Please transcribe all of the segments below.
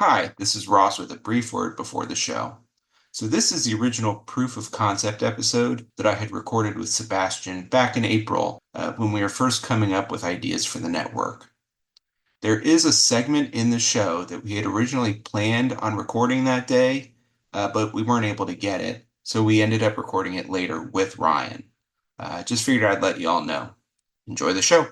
Hi, this is Ross with a brief word before the show. So this is the original proof of concept episode that I had recorded with Sebastian back in April when we were first coming up with ideas for the network. There is a segment in the show that we had originally planned on recording that day, but we weren't able to get it, so we ended up recording it later with Ryan. Just figured I'd let you all know. Enjoy the show.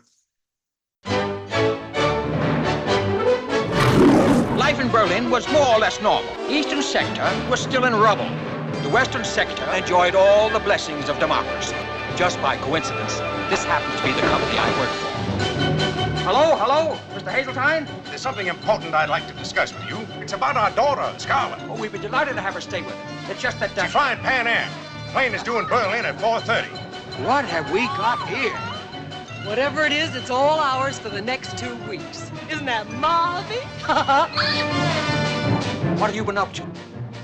Life in Berlin was more or less normal. The eastern sector was still in rubble. The western sector enjoyed all the blessings of democracy. Just by coincidence, this happens to be the company I work for. Hello, Mr. Hazeltine? There's something important I'd like to discuss with you. It's about our daughter, Scarlett. Oh, we'd be delighted to have her stay with us. It's just that... She's flying Pan Am. Plane is due in Berlin at 4:30. What have we got here? Whatever it is, it's all ours for the next 2 weeks. Isn't that marvelous? What have you been up to?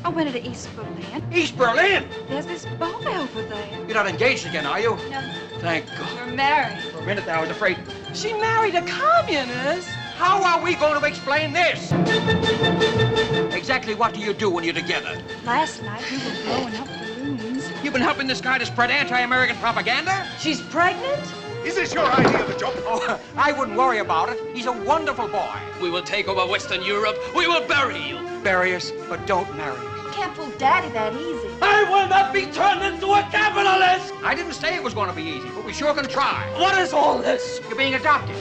I went to East Berlin. East Berlin? There's this boy over there. You're not engaged again, are you? No, Thank God. we're married. For a minute there, I was afraid. She married a communist. How are we going to explain this? Exactly what do you do when you're together? Last night we were blowing up balloons. You've been helping this guy to spread anti-American propaganda? She's pregnant? Is this your idea of a job? Oh, I wouldn't worry about it. He's a wonderful boy. We will take over Western Europe. We will bury you. Bury us, but don't marry me. You can't fool Daddy that easy. I will not be turned into a capitalist. I didn't say it was going to be easy, but we sure can try. What is all this? You're being adopted.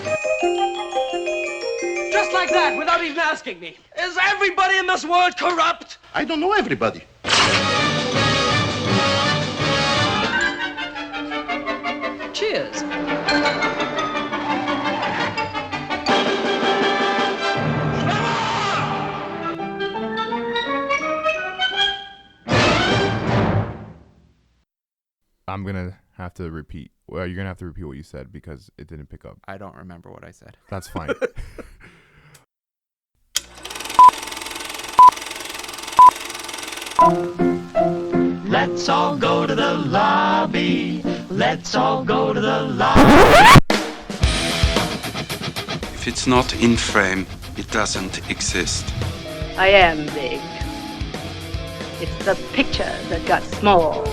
Just like that, without even asking me. Is everybody in this world corrupt? I don't know everybody. Cheers. I'm gonna have to repeat. Well, you're gonna have to repeat what you said because it didn't pick up. I don't remember what I said. That's fine. Let's all go to the lobby. Let's all go to the lobby. If it's not in frame, it doesn't exist. I am big. It's the picture that got small.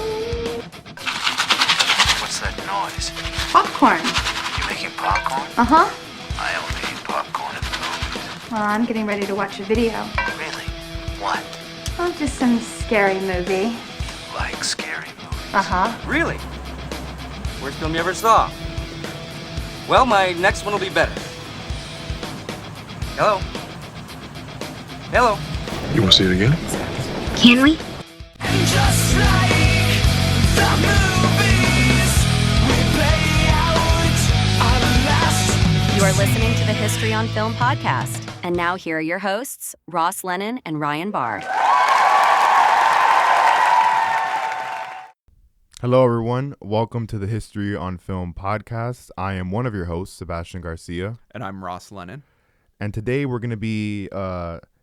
What's that noise? Popcorn. You making popcorn? Uh-huh. I only eat popcorn at the movies. Well, I'm getting ready to watch a video. Really? What? Oh, just some scary movie. Like scary movies? Uh-huh. Really? Worst film you ever saw? Well, my next one will be better. Hello? Hello? You want to see it again? Can we? Just like the movies, we play out our last. You are listening to the History on Film podcast. And now here are your hosts, Ross Lennon and Ryan Barr. Hello, everyone. Welcome to the History on Film podcast. I am one of your hosts, Sebastian Garcia. And I'm Ross Lennon. And today we're going to be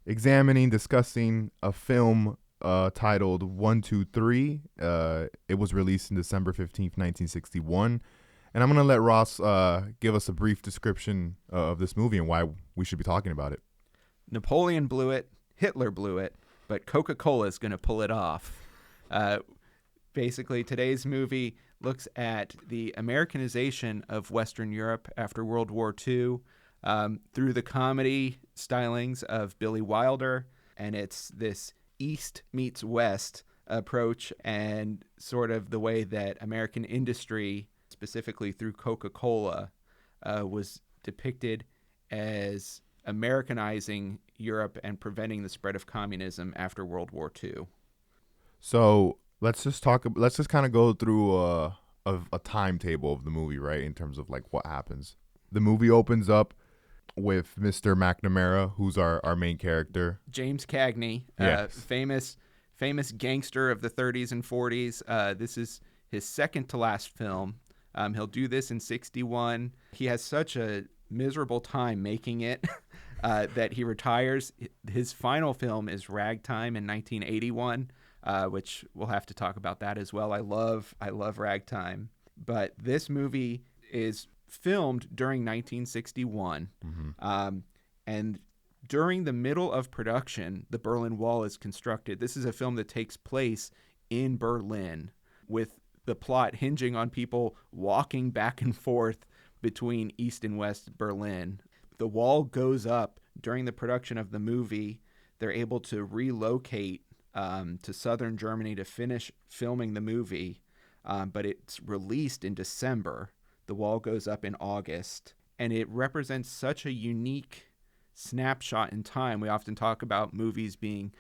discussing a film titled 123. It was released in December 15th, 1961. And I'm going to let Ross give us a brief description of this movie and why we should be talking about it. Napoleon blew it, Hitler blew it, but Coca Cola is going to pull it off. Basically, today's movie looks at the Americanization of Western Europe after World War II through the comedy stylings of Billy Wilder, and it's this East meets West approach and sort of the way that American industry, specifically through Coca Cola, was depicted as Americanizing Europe and preventing the spread of communism after World War II. So let's just kind of go through a timetable of the movie, right? In terms of like what happens. The movie opens up with Mr. McNamara, who's our main character. James Cagney, yes. famous gangster of the 30s and 40s. This is his second to last film. He'll do this in 61. He has such a miserable time making it that he retires. His final film is Ragtime in 1981. Which we'll have to talk about that as well. I love Ragtime. But this movie is filmed during 1961. Mm-hmm. And during the middle of production, the Berlin Wall is constructed. This is a film that takes place in Berlin, with the plot hinging on people walking back and forth between East and West Berlin. The wall goes up during the production of the movie. They're able to relocate to southern Germany to finish filming the movie, but it's released in December. The wall goes up in August, and it represents such a unique snapshot in time. We often talk about movies being,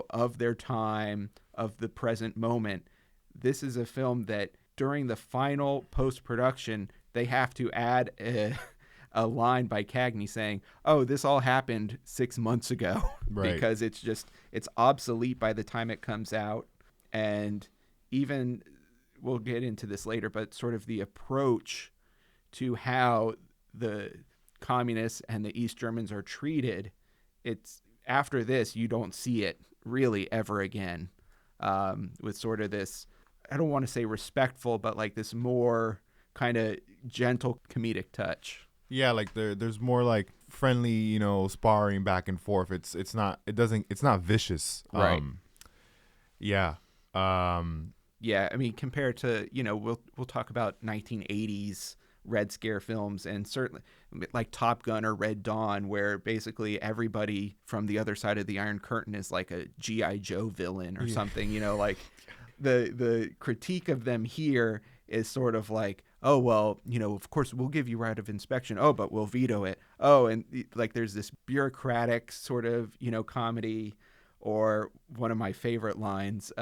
of their time, of the present moment. This is a film that during the final post-production, they have to add a line by Cagney saying, "Oh, this all happened 6 months ago," right. Because it's obsolete by the time it comes out. And even, we'll get into this later, but sort of the approach to how the communists and the East Germans are treated, it's after this, you don't see it really ever again, with sort of this, I don't want to say respectful, but like this more kind of gentle comedic touch. Yeah, like there's more like friendly, sparring back and forth. It's not vicious. Right. Yeah. Yeah, I mean, compared to, we'll talk about 1980s Red Scare films, and certainly like Top Gun or Red Dawn, where basically everybody from the other side of the Iron Curtain is like a G.I. Joe villain or something, like the critique of them here is sort of like, oh, well, of course we'll give you right of inspection. Oh, but we'll veto it. Oh, and like there's this bureaucratic sort of, comedy. Or one of my favorite lines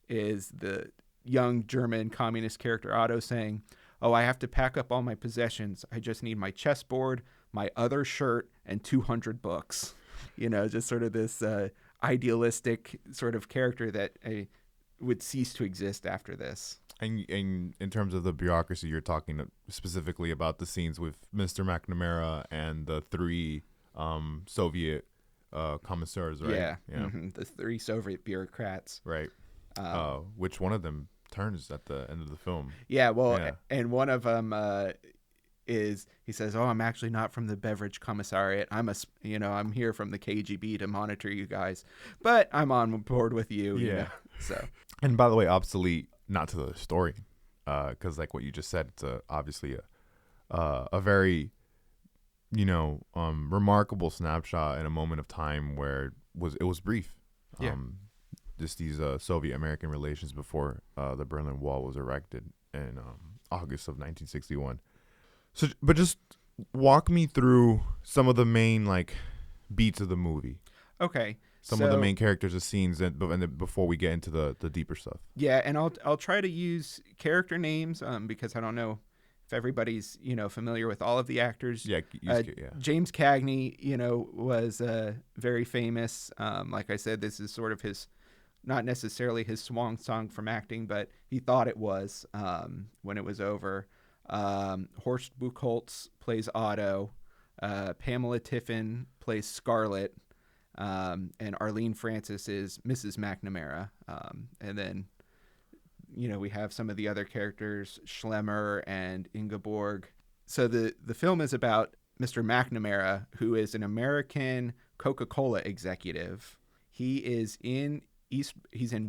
is the young German communist character Otto saying, "Oh, I have to pack up all my possessions. I just need my chessboard, my other shirt, and 200 books." Just sort of this idealistic sort of character that would cease to exist after this. And in terms of the bureaucracy, you're talking specifically about the scenes with Mr. McNamara and the 3 Soviet commissars, right? Yeah. Mm-hmm. The 3 Soviet bureaucrats. Right. Which one of them turns at the end of the film? Yeah, well, and one of them is, he says, "Oh, I'm actually not from the beverage commissariat. I'm here from the KGB to monitor you guys, but I'm on board with you." Yeah. So. And by the way, obsolete, not to the story, because like what you just said, it's obviously a very, remarkable snapshot in a moment of time where it was brief. Yeah. Just these Soviet-American relations before the Berlin Wall was erected in August of 1961. So, but just walk me through some of the main like beats of the movie. Okay. Some of the main characters and scenes, and before we get into the deeper stuff. Yeah, and I'll try to use character names because I don't know if everybody's familiar with all of the actors. Yeah, James Cagney, was very famous. Like I said, this is sort of his, not necessarily his swan song from acting, but he thought it was when it was over. Horst Buchholz plays Otto. Pamela Tiffin plays Scarlett. And Arlene Francis is Mrs. McNamara. And then, we have some of the other characters, Schlemmer and Ingeborg. So the film is about Mr. McNamara, who is an American Coca Cola executive. He's in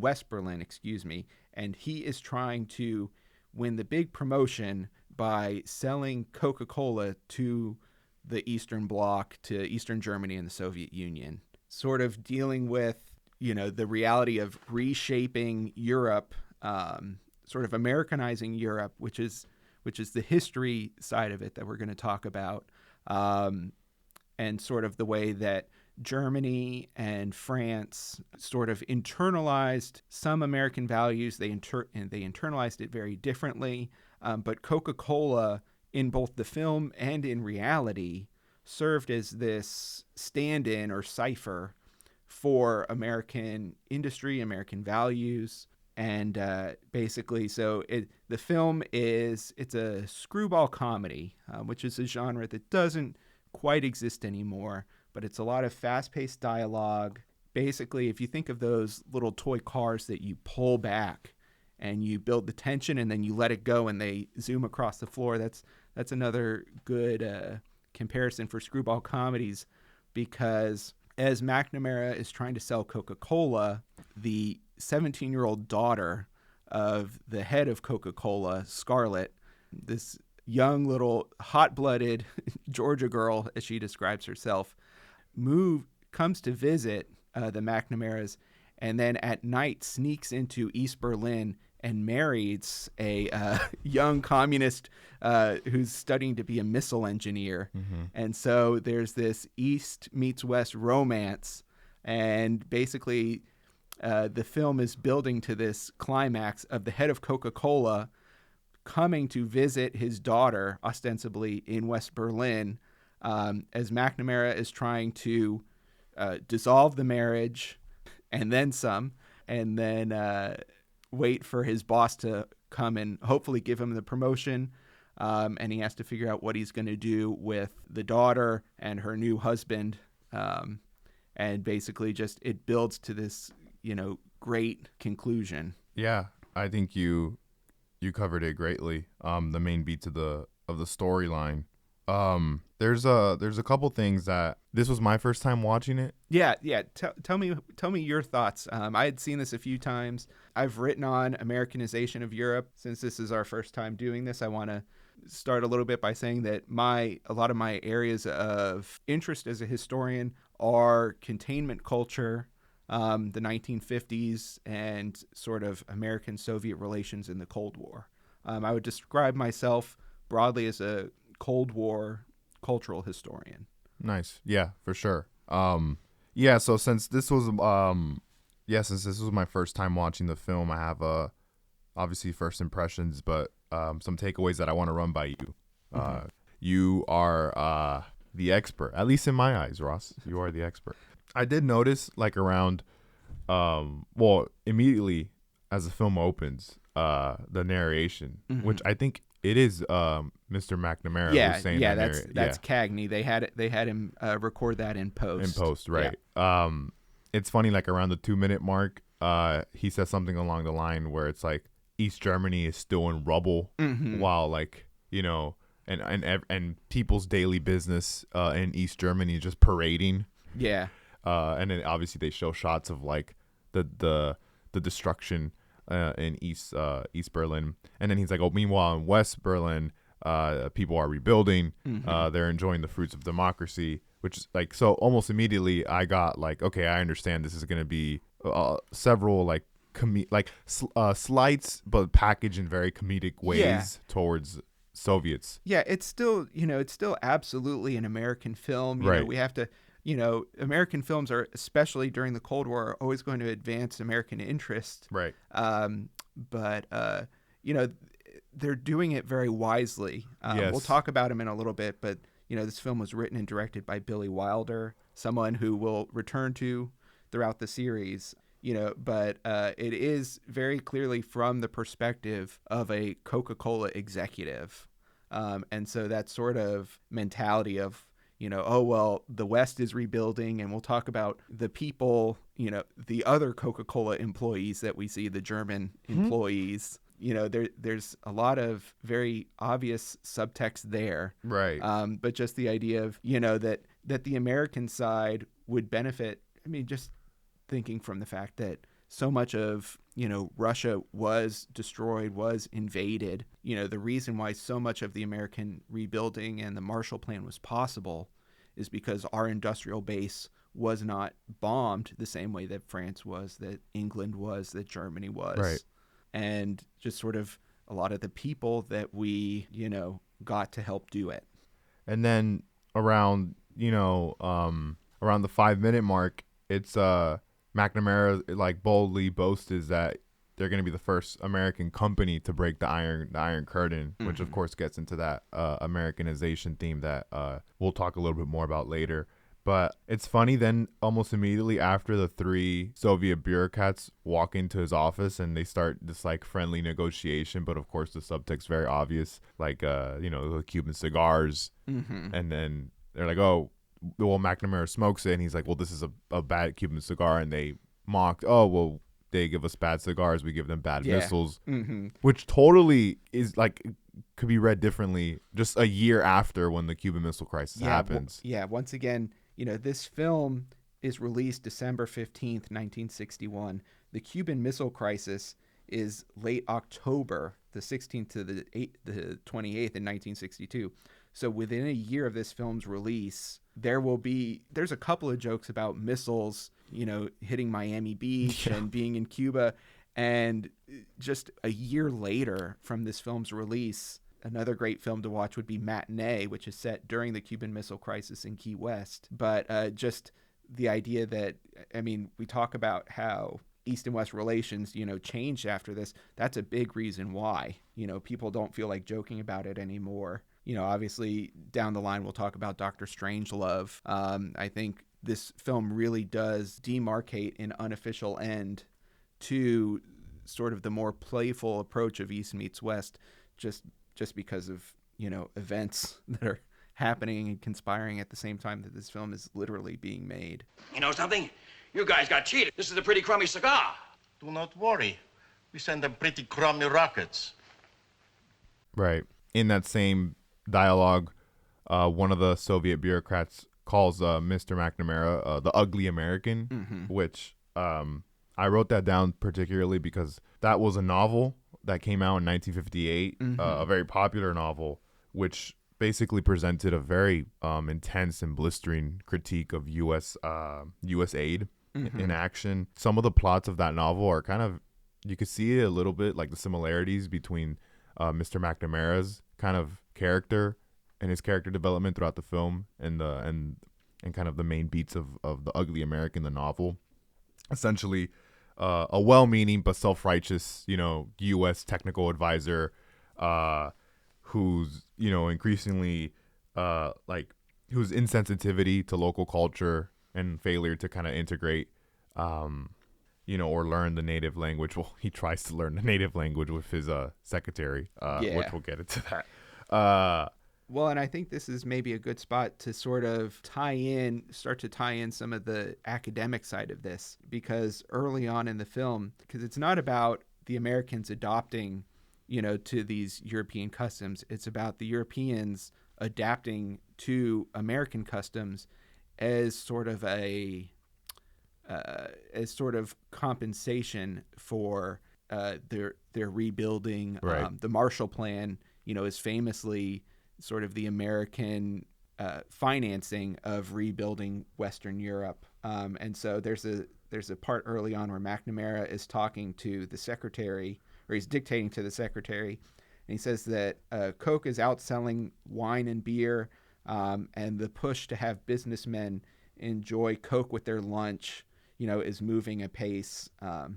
West Berlin, and he is trying to win the big promotion by selling Coca Cola to the Eastern Bloc, to Eastern Germany and the Soviet Union. Sort of dealing with, the reality of reshaping Europe, sort of Americanizing Europe, which is the history side of it that we're going to talk about, and sort of the way that Germany and France sort of internalized some American values. They internalized it very differently, but Coca-Cola, in both the film and in reality, served as this stand-in or cipher for American industry, American values. And basically, so the film it's a screwball comedy, which is a genre that doesn't quite exist anymore, but it's a lot of fast-paced dialogue. Basically, if you think of those little toy cars that you pull back and you build the tension and then you let it go and they zoom across the floor, that's another good comparison for screwball comedies. because as McNamara is trying to sell Coca Cola, the 17-year-old daughter of the head of Coca Cola, Scarlett, this young little hot-blooded Georgia girl, as she describes herself, comes to visit the McNamaras, and then at night sneaks into East Berlin and marries a young communist who's studying to be a missile engineer. And so there's this East meets West romance, and basically the film is building to this climax of the head of Coca-Cola coming to visit his daughter, ostensibly in West Berlin, as McNamara is trying to dissolve the marriage and then some, and then wait for his boss to come and hopefully give him the promotion. And he has to figure out what he's going to do with the daughter and her new husband. And basically just it builds to this, great conclusion. Yeah, I think you covered it greatly. The main beats of the storyline. There's a couple things that this was my first time watching it. Yeah. Tell me your thoughts. I had seen this a few times. I've written on Americanization of Europe. Since this is our first time doing this, I want to start a little bit by saying that a lot of my areas of interest as a historian are containment culture, the 1950s, and sort of American-Soviet relations in the Cold War. I would describe myself broadly as a Cold War cultural historian. Nice. Yeah, for sure. So since this was my first time watching the film, I have obviously first impressions, but some takeaways that I want to run by you. You are the expert, at least in my eyes, Ross. You are the expert. I did notice, like, around immediately as the film opens, the narration, which I think it is Mr. McNamara who's saying that's Cagney. They had him record that in post. Right. Yeah. It's funny, like around the 2-minute mark, he says something along the line where it's like East Germany is still in rubble, while, like, and people's daily business in East Germany is just parading. Yeah. And then obviously they show shots of like the destruction in East Berlin, and then he's like, oh, meanwhile in West Berlin, people are rebuilding. They're enjoying the fruits of democracy, which is like, so almost immediately I got like, okay, I understand this is going to be several like slights, but packaged in very comedic ways towards Soviets. Yeah, it's still absolutely an American film. You know, we have to. American films are, especially during the Cold War, are always going to advance American interest. Right. But they're doing it very wisely. Yes. We'll talk about him in a little bit, but, this film was written and directed by Billy Wilder, someone who will return to throughout the series. But it is very clearly from the perspective of a Coca Cola executive. And so that sort of mentality of, the West is rebuilding, and we'll talk about the people, the other Coca-Cola employees that we see, the German employees. There's a lot of very obvious subtext there. Right. But just the idea of, that the American side would benefit. I mean, just thinking from the fact that so much of, Russia was destroyed, was invaded. The reason why so much of the American rebuilding and the Marshall Plan was possible is because our industrial base was not bombed the same way that France was, that England was, that Germany was. Right. And just sort of a lot of the people that we, got to help do it. And then around, around the 5-minute mark, it's McNamara like boldly boasts that they're going to be the first American company to break the Iron Curtain, which of course gets into that Americanization theme that we'll talk a little bit more about later. But it's funny, then almost immediately after, the 3 Soviet bureaucrats walk into his office and they start this like friendly negotiation, but of course the subtext very obvious, like the Cuban cigars, and then they're like, oh, well, McNamara smokes it, and he's like, well, this is a bad Cuban cigar, and they mocked, oh, well, they give us bad cigars, we give them bad missiles, which totally is like could be read differently just a year after when the Cuban Missile Crisis happens. Once again, this film is released December 15th, 1961. The Cuban Missile Crisis is late October, the 16th to the 28th in 1962. So within a year of this film's release, there's a couple of jokes about missiles, hitting Miami Beach and being in Cuba. And just a year later from this film's release, another great film to watch would be Matinee, which is set during the Cuban Missile Crisis in Key West. But just the idea that, we talk about how East and West relations, changed after this. That's a big reason why, people don't feel like joking about it anymore. Obviously down the line, we'll talk about Dr. Strangelove. I think this film really does demarcate an unofficial end to sort of the more playful approach of East meets West, just because of, events that are happening and conspiring at the same time that this film is literally being made. You know something? You guys got cheated. This is a pretty crummy cigar. Do not worry. We send them pretty crummy rockets. Right. In that same dialogue, one of the Soviet bureaucrats calls Mr. McNamara the ugly American, which I wrote that down particularly because that was a novel that came out in 1958, a very popular novel, which basically presented a very intense and blistering critique of U.S. aid in action. Some of the plots of that novel are kind of, you could see it a little bit, like the similarities between Mr. McNamara's kind of character and his character development throughout the film and kind of the main beats of the ugly American, the novel. Essentially, a well-meaning but self-righteous, U.S. technical advisor who's, increasingly whose insensitivity to local culture and failure to kind of integrate, or learn the native language. Well, he tries to learn the native language with his secretary, which we'll get into that. Well, and I think this is maybe a good spot to sort of start to tie in some of the academic side of this, because early on in the film, because it's not about the Americans adopting, to these European customs. It's about the Europeans adapting to American customs as sort of compensation for their rebuilding. Right. The Marshall Plan, is famously sort of the American financing of rebuilding Western Europe. And so there's a part early on where McNamara is talking to the secretary, or he's dictating to the secretary, and he says that Coke is outselling wine and beer, and the push to have businessmen enjoy Coke with their lunch, is moving apace. And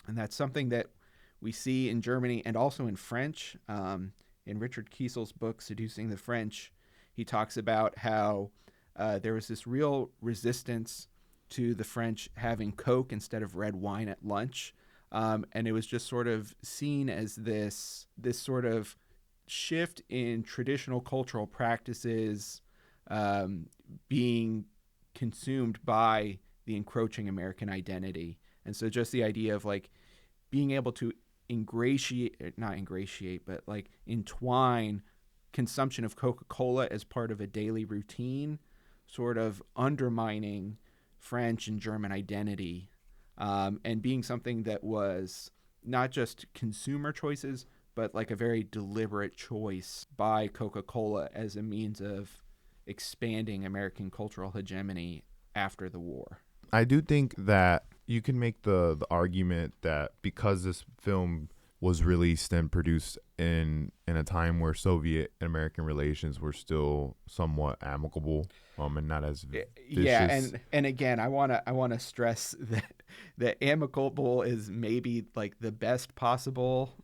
that's something that we see in Germany and also in French. In Richard Kuisel's book, Seducing the French, he talks about how there was this real resistance to the French having Coke instead of red wine at lunch. And it was just sort of seen as this sort of shift in traditional cultural practices being consumed by the encroaching American identity. And so just the idea of being able to entwine consumption of Coca Cola as part of a daily routine, sort of undermining French and German identity, and being something that was not just consumer choices, but a very deliberate choice by Coca Cola as a means of expanding American cultural hegemony after the war. I do think that you can make the argument that because this film was released and produced in a time where Soviet and American relations were still somewhat amicable, and not as vicious. Yeah, and again, I wanna stress that amicable is maybe the best possible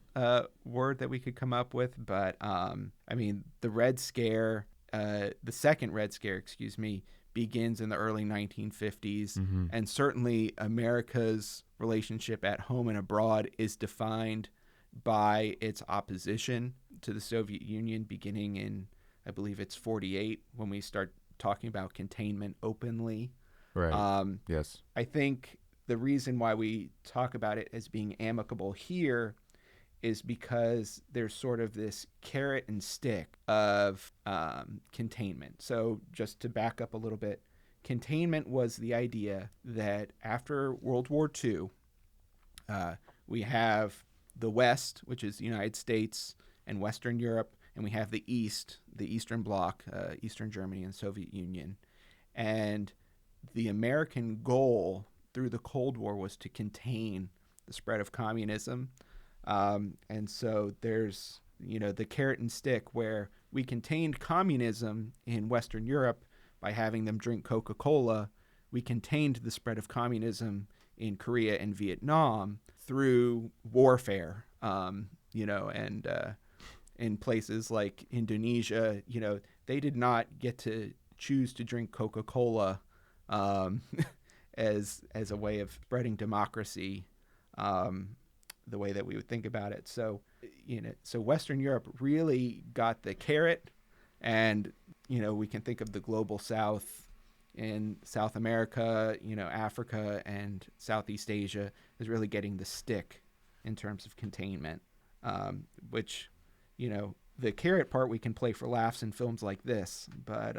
word that we could come up with, but the Red Scare, the second Red Scare, begins in the early 1950s, and certainly America's relationship at home and abroad is defined by its opposition to the Soviet Union, beginning in, I believe it's 48, when we start talking about containment openly. Right. Yes. I think the reason why we talk about it as being amicable here is because there's sort of this carrot and stick of containment. So just to back up a little bit, containment was the idea that after World War II, we have the West, which is the United States and Western Europe, and we have the East, the Eastern Bloc, Eastern Germany and Soviet Union. And the American goal through the Cold War was to contain the spread of communism. And so there's, the carrot and stick, where we contained communism in Western Europe by having them drink Coca Cola. We contained the spread of communism in Korea and Vietnam through warfare, and in places like Indonesia, they did not get to choose to drink Coca Cola as a way of spreading democracy, the way that we would think about it. So, so Western Europe really got the carrot, and we can think of the global South in South America, Africa and Southeast Asia is really getting the stick in terms of containment, which, the carrot part we can play for laughs in films like this, but,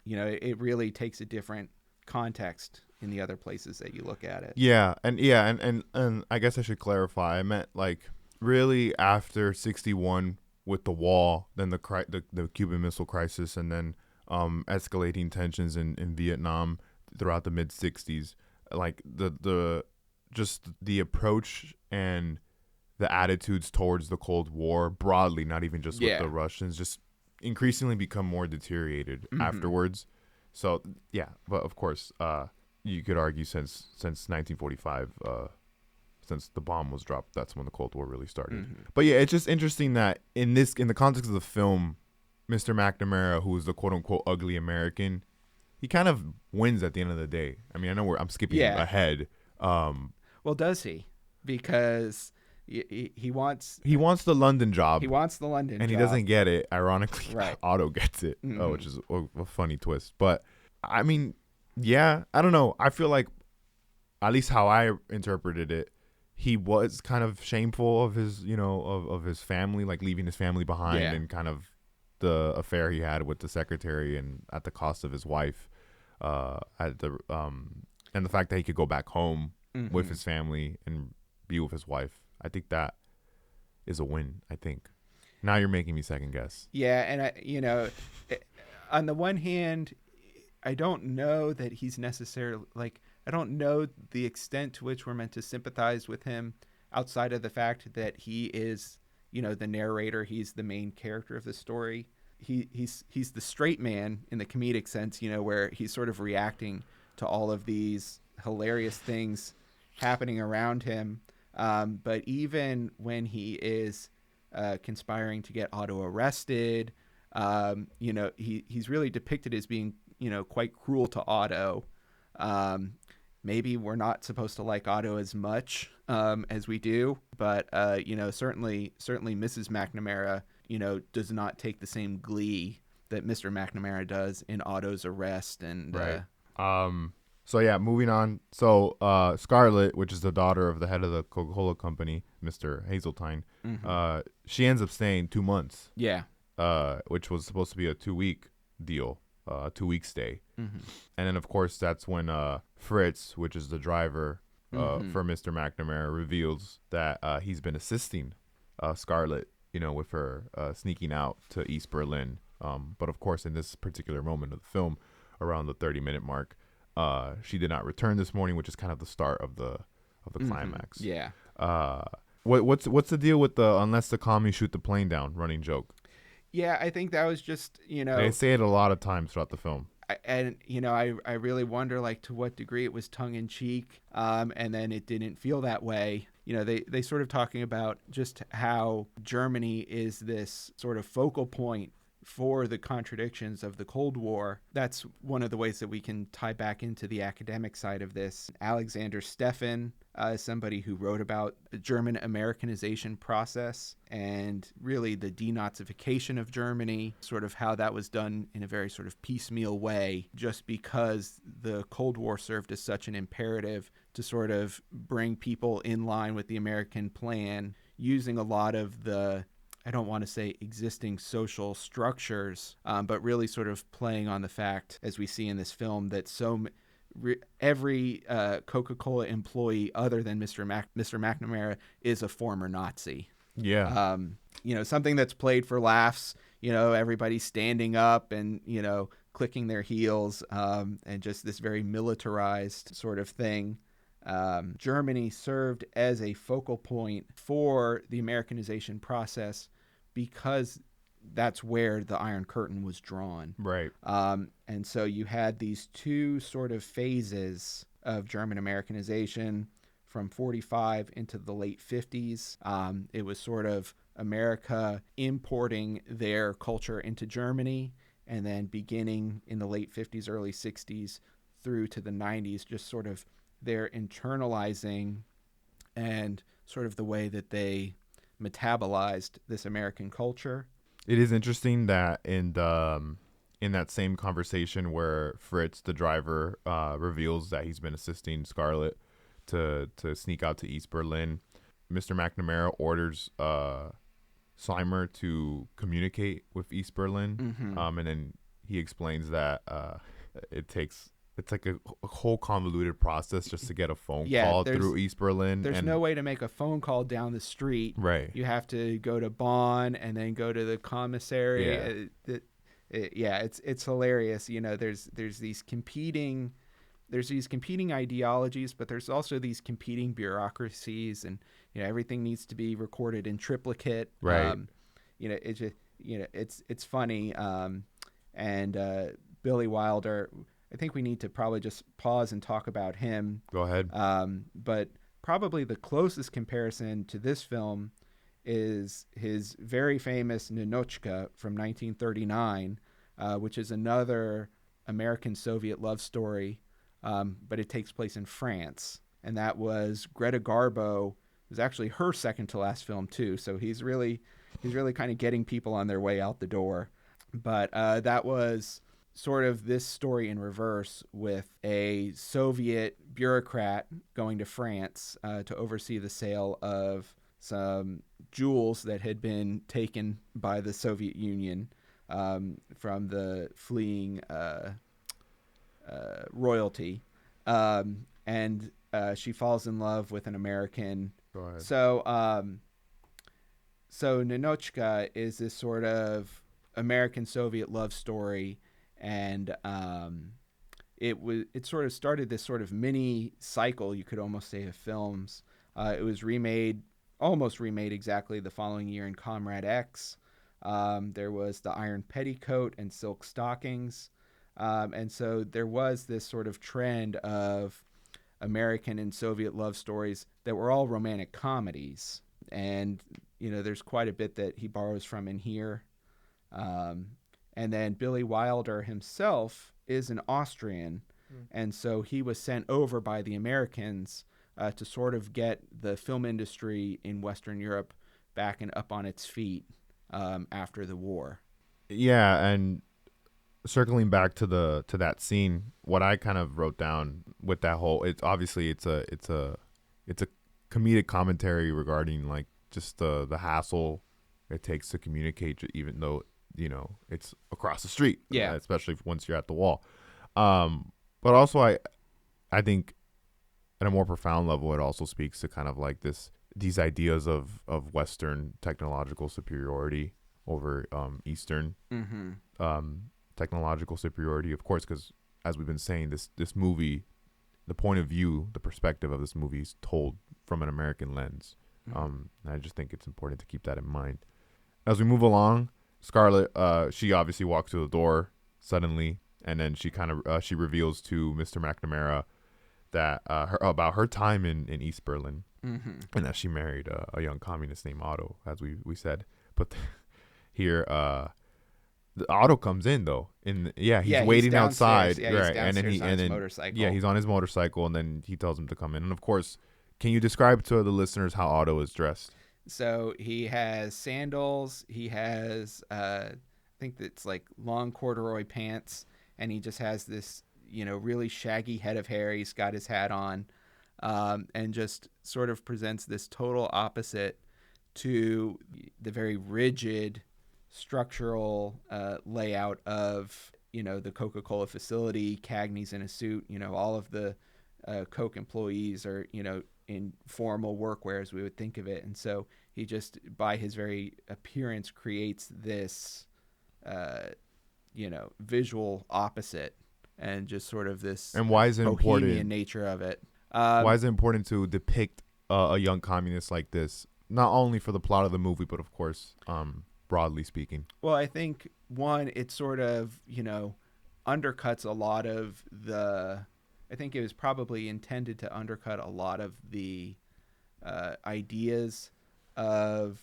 it really takes a different context in the other places that you look at it. Yeah. And I guess I should clarify. I meant like really after 61 with the wall, then the Cuban Missile Crisis, and then escalating tensions in Vietnam throughout the mid 60s, like the approach and the attitudes towards the Cold War broadly, not even just with the Russians, just increasingly become more deteriorated afterwards. So yeah, but of course, you could argue since 1945, since the bomb was dropped, that's when the Cold War really started. But yeah, it's just interesting that in the context of the film, Mr. McNamara, who is the quote unquote ugly American, he kind of wins at the end of the day. I mean, I know I'm skipping ahead. Well, does he? Because he wants the London job. He wants the London job. And he doesn't get it. Ironically, right. Otto gets it, which is a funny twist. But I mean, yeah, I don't know. I feel like, at least how I interpreted it, he was kind of shameful of his, of his family, like leaving his family behind, and kind of the affair he had with the secretary, and at the cost of his wife, and the fact that he could go back home with his family and be with his wife. I think that is a win. I think. Now you're making me second guess. Yeah, and on the one hand, I don't know that he's necessarily I don't know the extent to which we're meant to sympathize with him outside of the fact that he is, the narrator. He's the main character of the story. He's the straight man in the comedic sense, where he's sort of reacting to all of these hilarious things happening around him. But even when he is conspiring to get Otto arrested, he's really depicted as being, quite cruel to Otto. Maybe we're not supposed to like Otto as much as we do, but certainly Mrs. McNamara, does not take the same glee that Mr. McNamara does in Otto's arrest. And right. So yeah, moving on. So Scarlett, which is the daughter of the head of the Coca Cola company, Mr. Hazeltine, she ends up staying 2 months. Yeah. Which was supposed to be a 2-week deal, 2-week stay. And then of course that's when Fritz, which is the driver for Mr. McNamara, reveals that he's been assisting Scarlett, with her sneaking out to East Berlin. But of course, in this particular moment of the film, around the 30-minute mark, she did not return this morning, which is kind of the start of the climax. Yeah. What's the deal with the unless the commie shoot the plane down running joke? Yeah, I think that was just, They say it a lot of times throughout the film. I really wonder, to what degree it was tongue in cheek, and then it didn't feel that way. They sort of talking about just how Germany is this sort of focal point for the contradictions of the Cold War. That's one of the ways that we can tie back into the academic side of this. Alexander Stephan is somebody who wrote about the German Americanization process and really the denazification of Germany, sort of how that was done in a very sort of piecemeal way, just because the Cold War served as such an imperative to sort of bring people in line with the American plan, using a lot of the I don't want to say existing social structures, but really sort of playing on the fact, as we see in this film, that every Coca Cola employee other than Mr. McNamara is a former Nazi. Yeah. Something that's played for laughs. Everybody's standing up and clicking their heels, and just this very militarized sort of thing. Germany served as a focal point for the Americanization process because that's where the Iron Curtain was drawn. Right. And so you had these two sort of phases of German Americanization from 45 into the late 50s. It was sort of America importing their culture into Germany, and then beginning in the late 50s, early 60s through to the 90s, just sort of their internalizing and sort of the way that they metabolized this American culture. It is interesting that in that same conversation where Fritz, the driver, reveals that he's been assisting Scarlett to sneak out to East Berlin, Mr. McNamara orders Slimer to communicate with East Berlin, and then he explains that it's like a whole convoluted process just to get a phone call through East Berlin. There's no way to make a phone call down the street. Right. You have to go to Bonn and then go to the commissary. Yeah. It's hilarious. There's these competing ideologies, but there's also these competing bureaucracies, and everything needs to be recorded in triplicate. Right. It's funny. And Billy Wilder, I think we need to probably just pause and talk about him. Go ahead. But probably the closest comparison to this film is his very famous Ninotchka from 1939, which is another American-Soviet love story, but it takes place in France. And that was Greta Garbo. It was actually her second to last film too. So he's really kind of getting people on their way out the door. But that was sort of this story in reverse, with a Soviet bureaucrat going to France to oversee the sale of some jewels that had been taken by the Soviet Union from the fleeing royalty. And she falls in love with an American. Go ahead. So Ninotchka is this sort of American-Soviet love story, and it sort of started this sort of mini cycle, you could almost say, of films. It was almost remade exactly the following year in Comrade X. There was The Iron Petticoat and Silk Stockings. And so there was this sort of trend of American and Soviet love stories that were all romantic comedies. And, there's quite a bit that he borrows from in here. And then Billy Wilder himself is an Austrian. And so he was sent over by the Americans to sort of get the film industry in Western Europe back and up on its feet after the war. Yeah, and circling back to that scene, what I kind of wrote down with that whole, it's a comedic commentary regarding like just the hassle it takes to communicate, even though it's across the street. Yeah, especially once you're at the wall. But also I think at a more profound level, it also speaks to kind of like these ideas of Western technological superiority over Eastern technological superiority, of course, because as we've been saying, this movie, the point of view, the perspective of this movie is told from an American lens. And I just think it's important to keep that in mind. As we move along, Scarlett, she obviously walks through the door suddenly, and then she she reveals to Mr. McNamara that about her time in East Berlin, and that she married a young communist named Otto, as we said. But here, the Otto comes in though. He's waiting outside, right? And then he's on his motorcycle, and then he tells him to come in. And of course, can you describe to the listeners how Otto is dressed? So he has sandals. He has, I think it's like long corduroy pants, and he just has this, really shaggy head of hair. He's got his hat on, and just sort of presents this total opposite to the very rigid structural layout of, the Coca-Cola facility. Cagney's in a suit. All of the Coke employees are, in formal workwear as we would think of it. And so he just, by his very appearance, creates this, visual opposite and just sort of this and why is it bohemian important? Nature of it. Why is it important to depict a young communist like this? Not only for the plot of the movie, but of course, broadly speaking. Well, I think, one, it sort of, undercuts a lot of I think it was probably intended to undercut a lot of the ideas of,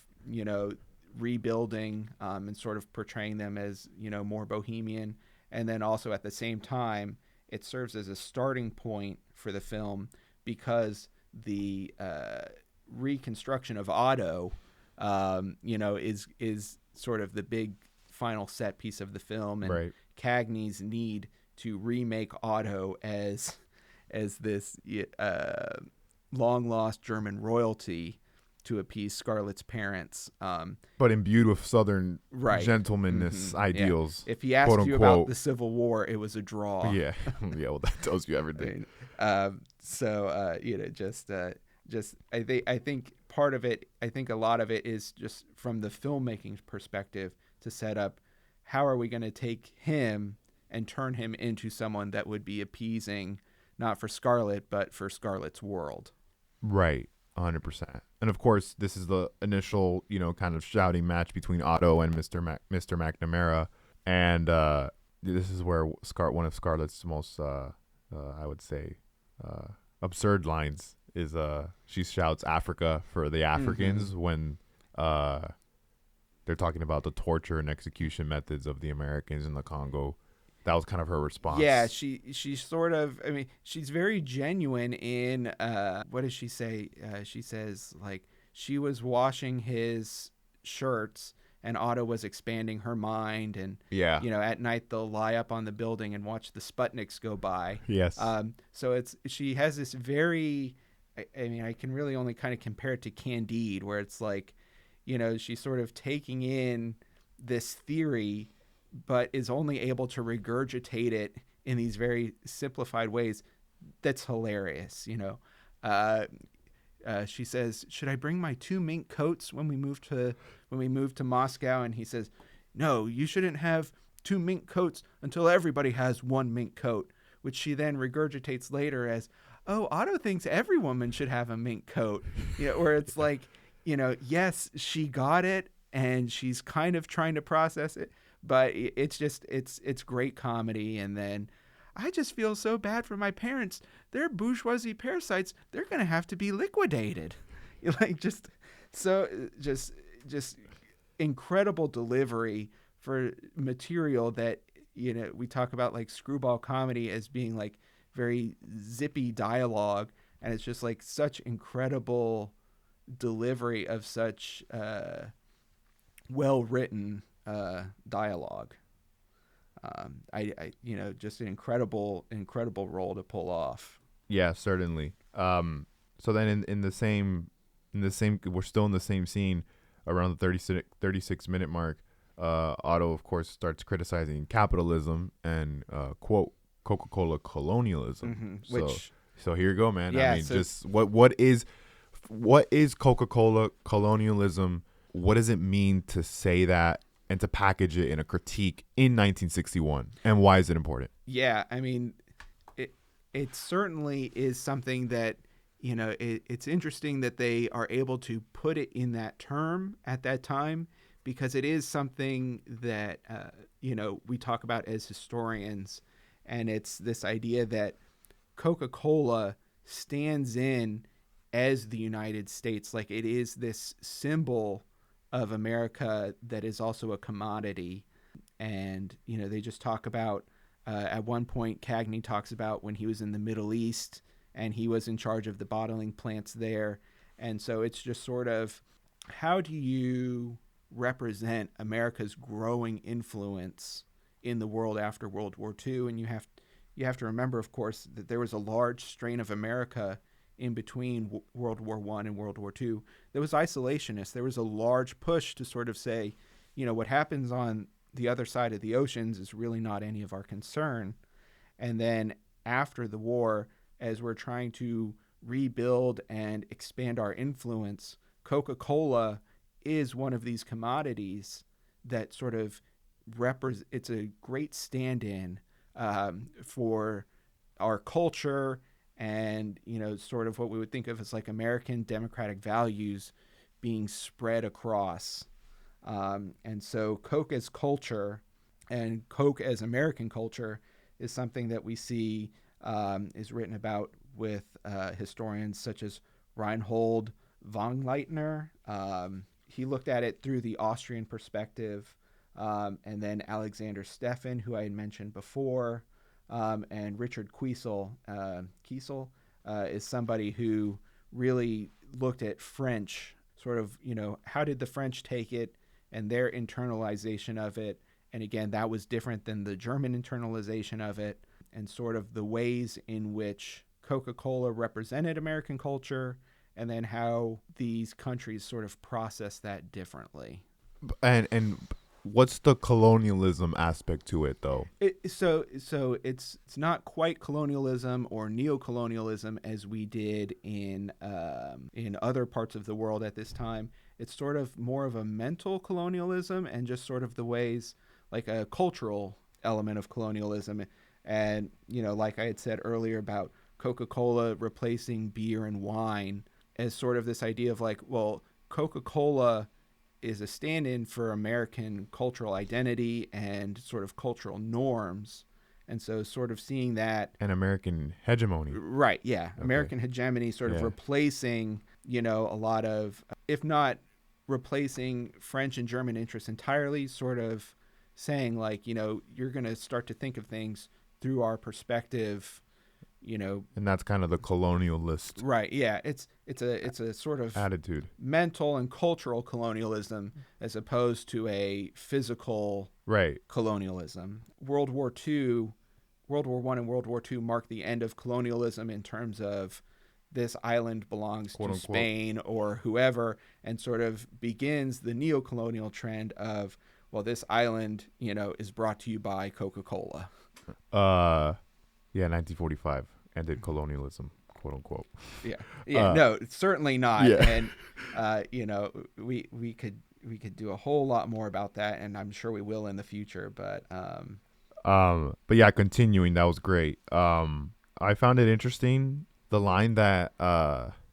rebuilding and sort of portraying them as, more bohemian. And then also at the same time, it serves as a starting point for the film because the reconstruction of Otto, is sort of the big final set piece of the film, and right. Cagney's need to remake Otto as this long lost German royalty to appease Scarlett's parents, but imbued with Southern right. gentlemanness ideals. Yeah. If he asked you about the Civil War, it was a draw. Yeah, yeah. Well, that tells you everything. I think part of it, I think a lot of it is just from the filmmaking perspective to set up how are we going to take him and turn him into someone that would be appeasing, not for Scarlett, but for Scarlett's world. Right, 100%. And of course, this is the initial, kind of shouting match between Otto and Mr. McNamara. And this is where one of Scarlett's most, I would say, absurd lines is she shouts Africa for the Africans when they're talking about the torture and execution methods of the Americans in the Congo. That was kind of her response. Yeah, she's sort of, she's very genuine in, what does she say? She says, like, she was washing his shirts and Otto was expanding her mind. And, at night they'll lie up on the building and watch the Sputniks go by. Yes. So she has this very, I can really only kind of compare it to Candide, where it's like, she's sort of taking in this theory, but is only able to regurgitate it in these very simplified ways. That's hilarious. She says, "Should I bring my 2 mink coats when we move to Moscow?" And he says, "No, you shouldn't have 2 mink coats until everybody has 1 mink coat," which she then regurgitates later as, "Oh, Otto thinks every woman should have a mink coat." Where it's like, yes, she got it and she's kind of trying to process it, but it's just, it's great comedy. And then I just feel so bad for my parents. They're bourgeoisie parasites. They're going to have to be liquidated. Just incredible delivery for material that, we talk about like screwball comedy as being like very zippy dialogue. And it's just like such incredible delivery of such well-written dialogue. Just an incredible role to pull off. Yeah, certainly. So then in the same, we're still in the same scene around the 36 minute mark. Otto, of course, starts criticizing capitalism and quote Coca Cola colonialism. So here you go, man. Yeah, just what is Coca Cola colonialism? What does it mean to say that and to package it in a critique in 1961? And why is it important? Yeah, it certainly is something that, it's interesting that they are able to put it in that term at that time, because it is something that, we talk about as historians. And it's this idea that Coca-Cola stands in as the United States. Like, it is this symbol of America that is also a commodity. And, they just talk about, at one point, Cagney talks about when he was in the Middle East and he was in charge of the bottling plants there. And so it's just sort of, how do you represent America's growing influence in the world after World War II? And you have to remember, of course, that there was a large strain of America in between World War I and World War II, there was isolationist. There was a large push to sort of say, what happens on the other side of the oceans is really not any of our concern. And then after the war, as we're trying to rebuild and expand our influence, Coca Cola is one of these commodities that sort of it's a great stand-in for our culture and, sort of what we would think of as like American democratic values being spread across. And so Coke as culture and Coke as American culture is something that we see is written about with historians such as Reinhold von Leitner. He looked at it through the Austrian perspective, and then Alexander Stephan, who I had mentioned before, and Richard Kuisel. Kuisel is somebody who really looked at French, sort of, how did the French take it and their internalization of it. And again, that was different than the German internalization of it, and sort of the ways in which Coca-Cola represented American culture, and then how these countries sort of process that differently. And what's the colonialism aspect to it, though? So it's not quite colonialism or neocolonialism as we did in other parts of the world at this time. It's sort of more of a mental colonialism and just sort of the ways, like a cultural element of colonialism. And, like I had said earlier about Coca-Cola replacing beer and wine as sort of this idea of like, well, Coca-Cola is a stand-in for American cultural identity and sort of cultural norms. And so sort of seeing that. And American hegemony. Right, yeah. Okay. American hegemony sort of replacing, a lot of, if not replacing French and German interests entirely, sort of saying like, you're going to start to think of things through our perspective, And that's kind of the colonialist. Right, yeah. It's a sort of attitude, mental and cultural colonialism as opposed to a physical colonialism. World War I and World War II marked the end of colonialism in terms of this island belongs quote, to unquote. Spain or whoever, and sort of begins the neo-colonial trend of, well, this island, is brought to you by Coca-Cola. 1945 ended colonialism, quote unquote. No, it's certainly not. Yeah. And we could do a whole lot more about that, and I'm sure we will in the future. But yeah, continuing, that was great. I found it interesting, the line that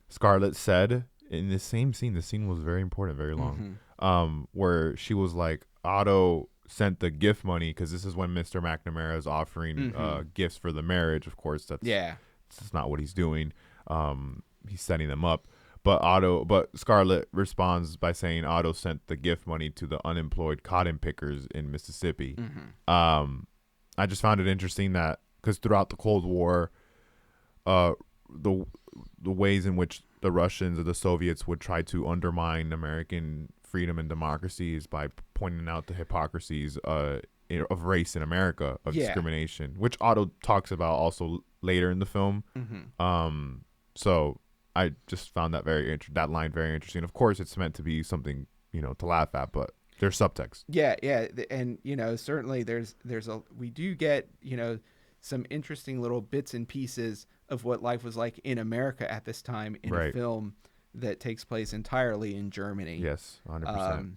Scarlett said in the same scene. The scene was very important, very long. Where she was like, Otto sent the gift money, because this is when Mr. McNamara is offering gifts for the marriage. Of course, that's not what he's doing. He's setting them up. But Scarlett responds by saying Otto sent the gift money to the unemployed cotton pickers in Mississippi. I just found it interesting that, because throughout the Cold War, the ways in which the Russians or the Soviets would try to undermine American freedom and democracy is by pointing out the hypocrisies of race in America, of discrimination, which Otto talks about also later in the film. So I just found that that line very interesting. Of course, it's meant to be something to laugh at, but there's subtext. Yeah, and certainly we do get some interesting little bits and pieces of what life was like in America at this time in a film that takes place entirely in Germany. Yes, 100%.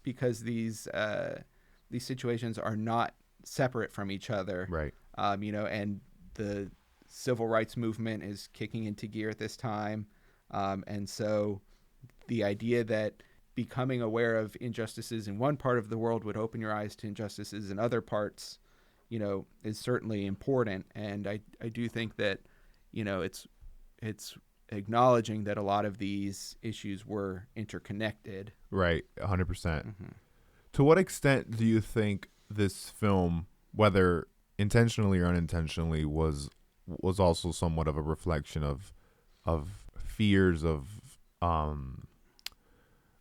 Because these situations are not separate from each other. Right. And the civil rights movement is kicking into gear at this time. And so the idea that becoming aware of injustices in one part of the world would open your eyes to injustices in other parts, is certainly important. And I do think that, it's acknowledging that a lot of these issues were interconnected. Right, 100%. To what extent do you think this film, whether intentionally or unintentionally, was also somewhat of a reflection of fears of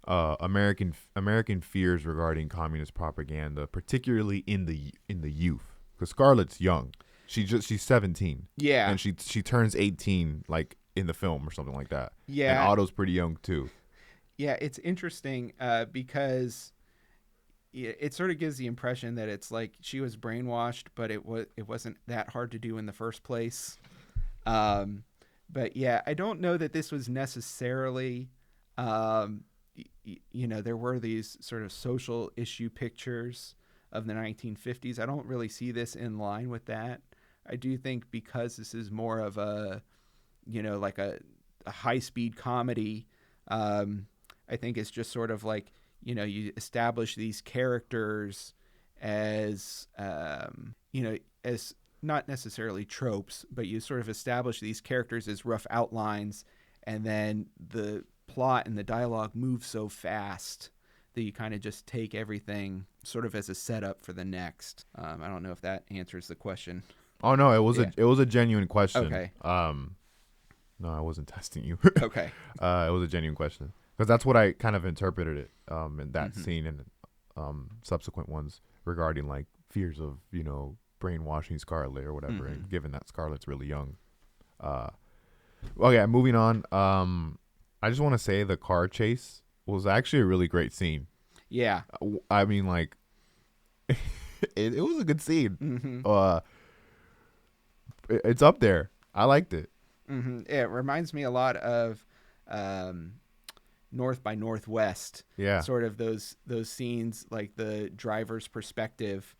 American fears regarding communist propaganda, particularly in the youth? Because Scarlett's young. She's 17. Yeah. And she turns 18 like in the film or something like that. Yeah. And Otto's pretty young too. Yeah, it's interesting because it sort of gives the impression that it's like she was brainwashed, but it wasn't that hard to do in the first place. But yeah, I don't know that this was necessarily, there were these sort of social issue pictures of the 1950s. I don't really see this in line with that. I do think because this is more of a, like a high-speed comedy, I think it's just sort of like, you establish these characters as, as not necessarily tropes, but you sort of establish these characters as rough outlines, and then the plot and the dialogue move so fast that you kind of just take everything sort of as a setup for the next. I don't know if that answers the question. Oh no, it was a genuine question. Okay. No, I wasn't testing you. Okay. It was a genuine question because that's what I kind of interpreted it in that scene and subsequent ones regarding like fears of brainwashing Scarlett or whatever, and given that Scarlett's really young. Okay, moving on. I just want to say the car chase was actually a really great scene. Yeah. I mean, like, it was a good scene. It's up there. I liked it. Yeah, it reminds me a lot of North by Northwest. Yeah. Sort of those scenes, like the driver's perspective.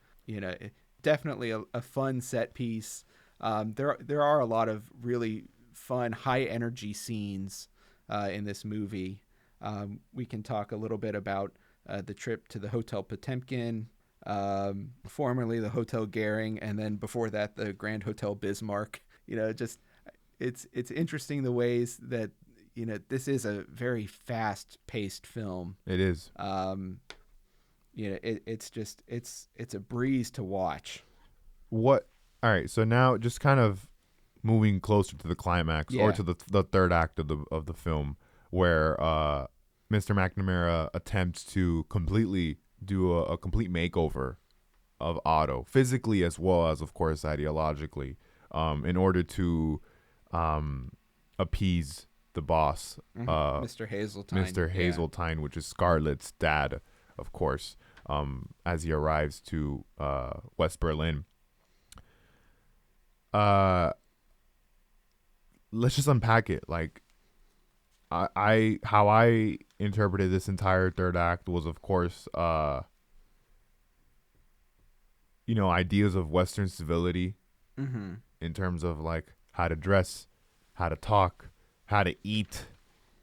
Definitely a fun set piece. There are a lot of really fun, high energy scenes in this movie. We can talk a little bit about the trip to the Hotel Potemkin, formerly the Hotel Goering, and then before that the Grand Hotel Bismarck. It's interesting the ways that this is a very fast-paced film. It is. It's a breeze to watch. All right, so now just kind of moving closer to the climax or to the third act of the film, where Mr. McNamara attempts to completely do a complete makeover of Otto, physically as well as, of course, ideologically, in order to appease the boss, Mr. Hazeltine, which is Scarlett's dad, of course, as he arrives to West Berlin. Let's just unpack it. Like, how I interpreted this entire third act was, of course, ideas of Western civility, in terms of like how to dress, how to talk, how to eat,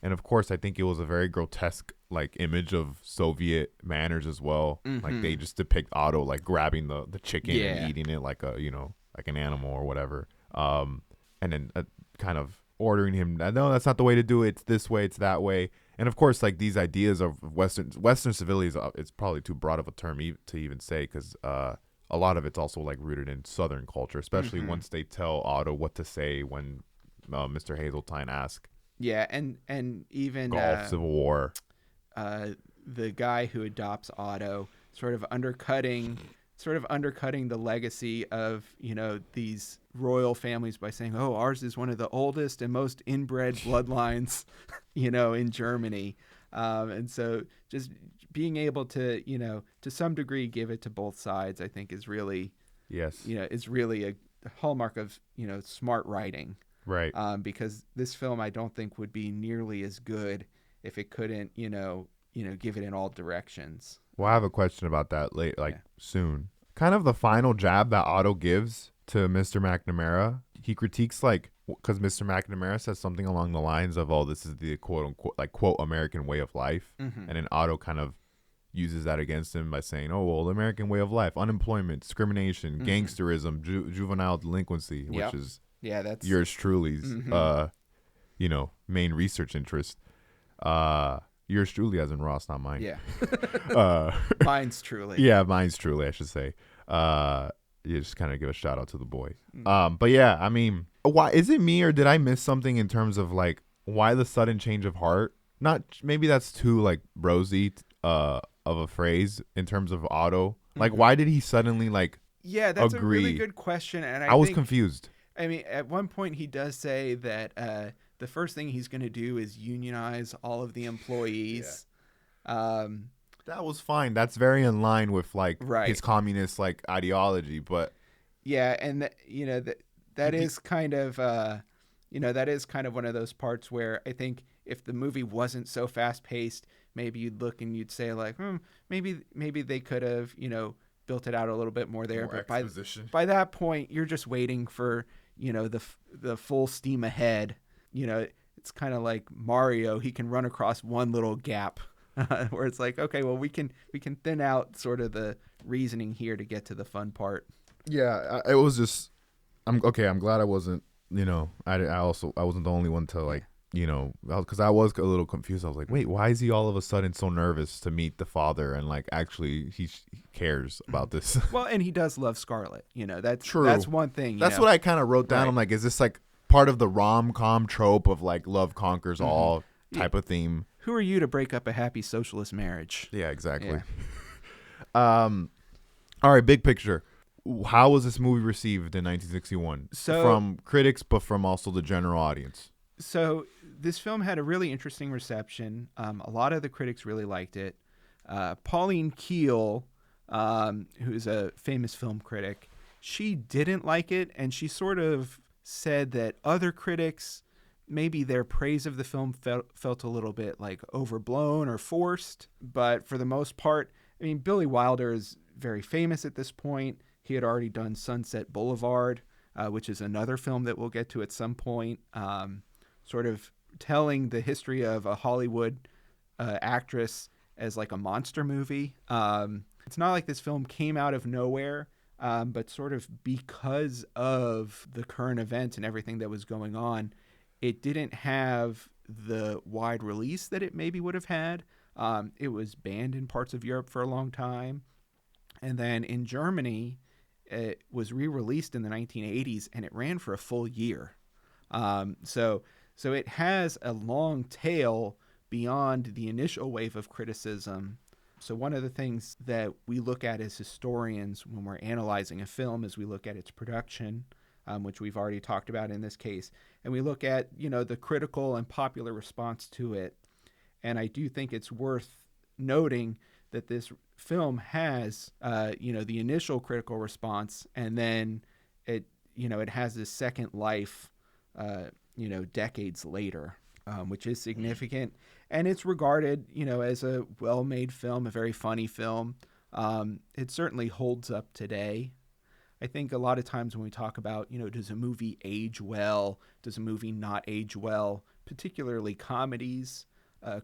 and of course, I think it was a very grotesque like image of Soviet manners as well. Like they just depict Otto like grabbing the chicken and eating it like like an animal or whatever, and then kind of ordering him, no, that's not the way to do it, it's this way, it's that way. And of course, like these ideas of Western civility it's probably too broad of a term to even say, because a lot of it's also like rooted in Southern culture, especially once they tell Otto what to say when Mr. Hazeltine asks. Yeah, and even Gulf Civil War. The guy who adopts Otto sort of undercutting the legacy of these royal families by saying, oh, ours is one of the oldest and most inbred bloodlines in Germany, and so just being able to to some degree give it to both sides, I think is really is really a hallmark of smart writing, right? Because this film I don't think would be nearly as good if it couldn't give it in all directions. Well, I have a question about that soon. Kind of the final jab that Otto gives to Mr. McNamara, he critiques because Mr. McNamara says something along the lines of, "Oh, this is the quote unquote quote American way of life," and then Otto kind of uses that against him by saying, "Oh, well, the American way of life: unemployment, discrimination, gangsterism, juvenile delinquency," which is that's yours truly's main research interest. Yours truly, as in Ross, not mine. Yeah. Mine's truly. Yeah, mine's truly, I should say. You just kind of give a shout out to the boy. But yeah, I mean, why is it me or did I miss something in terms of like why the sudden change of heart? Not maybe that's too like rosy of a phrase in terms of Otto. Like, why did he suddenly like Yeah, that's a really agree. good question. And I was think, confused. I mean, at one point he does say that the first thing he's going to do is unionize all of the employees. That was fine. That's very in line with like his communist like ideology, but yeah, and that is kind of that is kind of one of those parts where I think if the movie wasn't so fast paced, maybe you'd look and you'd say like, maybe they could have built it out a little bit more there. More But exposition. by that point, you're just waiting for the full steam ahead. It's kind of like Mario. He can run across one little gap. Where it's like, okay, well, we can thin out sort of the reasoning here to get to the fun part. Yeah, it was just, I'm glad I wasn't, I wasn't the only one to like, because I was a little confused. I was like, wait, why is he all of a sudden so nervous to meet the father and like actually he cares about this? Well, and he does love Scarlett. That's true. That's one thing. That's what I kind of wrote down. Right. I'm like, is this like part of the rom-com trope of like love conquers all type of theme? Who are you to break up a happy socialist marriage? Yeah, exactly. Yeah. All right, big picture. How was this movie received in 1961? From critics, but from also the general audience. So this film had a really interesting reception. A lot of the critics really liked it. Pauline Kael, who's a famous film critic, she didn't like it, and she sort of said that other critics, maybe their praise of the film felt a little bit like overblown or forced. But for the most part, I mean, Billy Wilder is very famous at this point. He had already done Sunset Boulevard, which is another film that we'll get to at some point, sort of telling the history of a Hollywood actress as like a monster movie. It's not like this film came out of nowhere, but sort of because of the current events and everything that was going on, it didn't have the wide release that it maybe would have had. It was banned in parts of Europe for a long time. And then in Germany, it was re-released in the 1980s, and it ran for a full year. So it has a long tail beyond the initial wave of criticism. So one of the things that we look at as historians when we're analyzing a film is we look at its production, which we've already talked about in this case. And we look at, the critical and popular response to it. And I do think it's worth noting that this film has, the initial critical response, and then it has this second life, decades later, which is significant. And it's regarded, as a well-made film, a very funny film. It certainly holds up today. I think a lot of times when we talk about, does a movie age well? Does a movie not age well? Particularly comedies.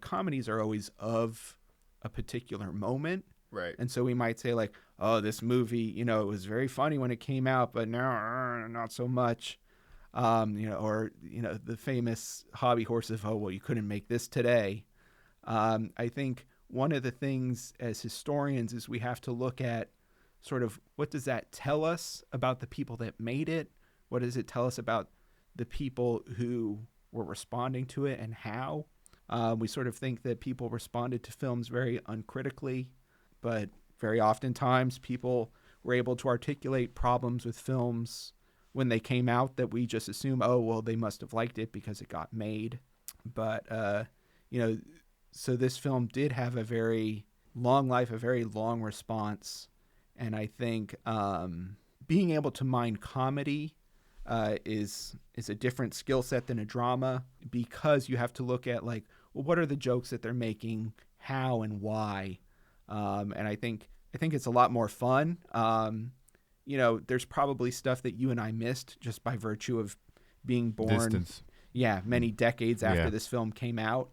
Comedies are always of a particular moment. Right. And so we might say like, oh, this movie, it was very funny when it came out, but now not so much. The famous hobby horse of, oh, well, you couldn't make this today. I think one of the things as historians is we have to look at sort of what does that tell us about the people that made it? What does it tell us about the people who were responding to it and how? We sort of think that people responded to films very uncritically, but very oftentimes people were able to articulate problems with films when they came out that we just assume, oh, well, they must have liked it because it got made. But, so this film did have a very long life, a very long response. And I think being able to mine comedy is a different skill set than a drama, because you have to look at like, well, what are the jokes that they're making, how and why? And I think it's a lot more fun. There's probably stuff that you and I missed just by virtue of being born. Distance. Yeah, many decades after this film came out.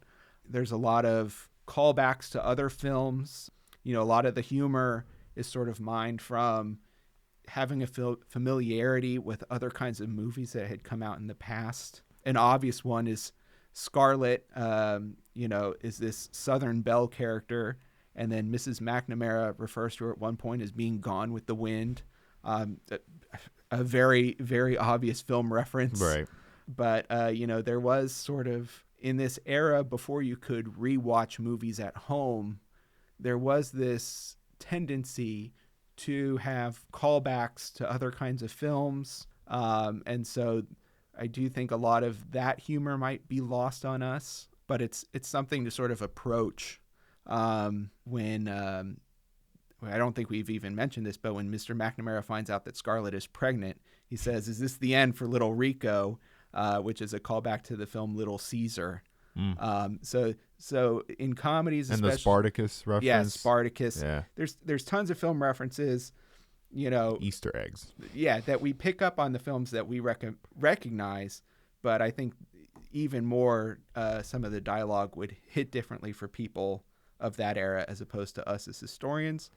There's a lot of callbacks to other films. A lot of the humor is sort of mined from having a familiarity with other kinds of movies that had come out in the past. An obvious one is Scarlett, is this Southern Belle character, and then Mrs. McNamara refers to her at one point as being Gone with the Wind. A very, very obvious film reference. Right. But, there was sort of, in this era before you could rewatch movies at home, there was this tendency to have callbacks to other kinds of films. And so I do think a lot of that humor might be lost on us, but it's something to sort of approach when I don't think we've even mentioned this, but when Mr. McNamara finds out that Scarlett is pregnant, he says, "Is this the end for little Rico?" Which is a callback to the film Little Caesar. So in comedies, and the Spartacus reference. Yeah, Spartacus. Yeah. There's tons of film references, Easter eggs. Yeah, that we pick up on the films that we recognize, but I think even more some of the dialogue would hit differently for people of that era as opposed to us as historians.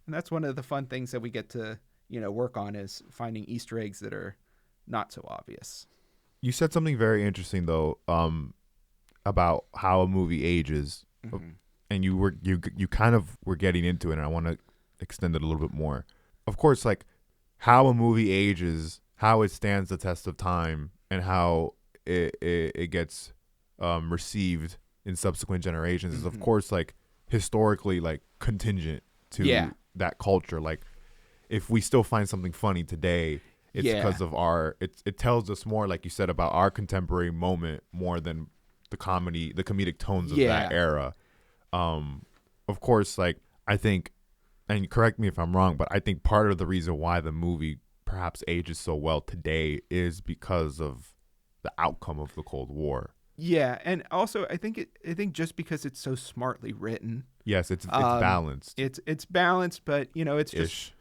And that's one of the fun things that we get to, work on, is finding Easter eggs that are not so obvious. You said something very interesting though, about how a movie ages, and you kind of were getting into it, and I want to extend it a little bit more. Of course, like how a movie ages, how it stands the test of time, and how it gets received in subsequent generations is of course like historically like contingent to that culture. Like if we still find something funny today, it's because of it tells us more, like you said, about our contemporary moment more than the comedic tones of that era. Of course, like I think, and correct me if I'm wrong, but I think part of the reason why the movie perhaps ages so well today is because of the outcome of the Cold War. Yeah, and also I think just because it's so smartly written. Yes, it's balanced. It's balanced, but it's just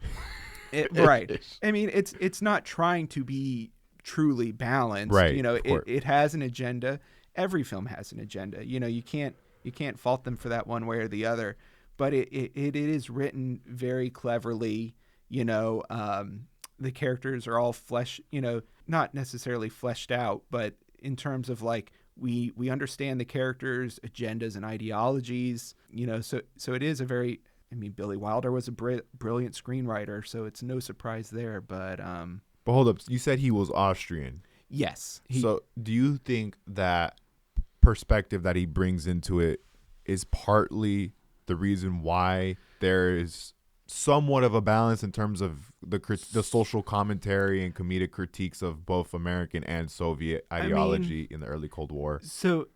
right. I mean, it's not trying to be truly balanced. Right. It has an agenda. Every film has an agenda. You can't fault them for that one way or the other. But it is written very cleverly. The characters are all not necessarily fleshed out, but in terms of like we understand the characters' agendas and ideologies. So it is a very. I mean, Billy Wilder was a brilliant screenwriter, so it's no surprise there. But hold up, you said he was Austrian. Yes. So do you think that perspective that he brings into it is partly the reason why there is somewhat of a balance in terms of the social commentary and comedic critiques of both American and Soviet ideology in the early Cold War? So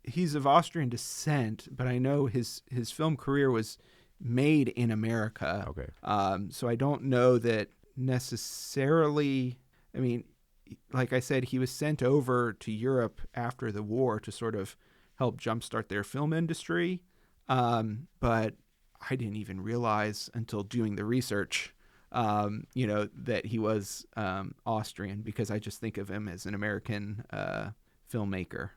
he's of Austrian descent, but I know his film career was made in America. Okay. So I don't know that necessarily. I mean, like I said, he was sent over to Europe after the war to sort of help jumpstart their film industry. But I didn't even realize until doing the research, that he was Austrian, because I just think of him as an American filmmaker.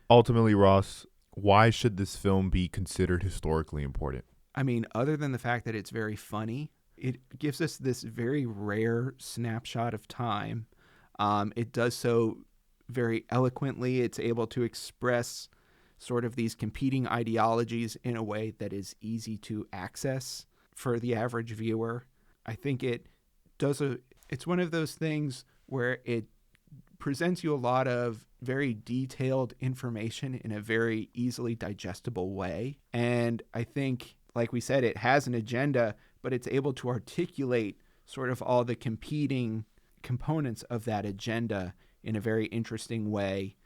Ultimately, Ross, why should this film be considered historically important? I mean, other than the fact that it's very funny, it gives us this very rare snapshot of time. It does so very eloquently. It's able to express sort of these competing ideologies in a way that is easy to access for the average viewer. I think it's one of those things where it presents you a lot of very detailed information in a very easily digestible way. And I think, like we said, it has an agenda, but it's able to articulate sort of all the competing components of that agenda in a very interesting way.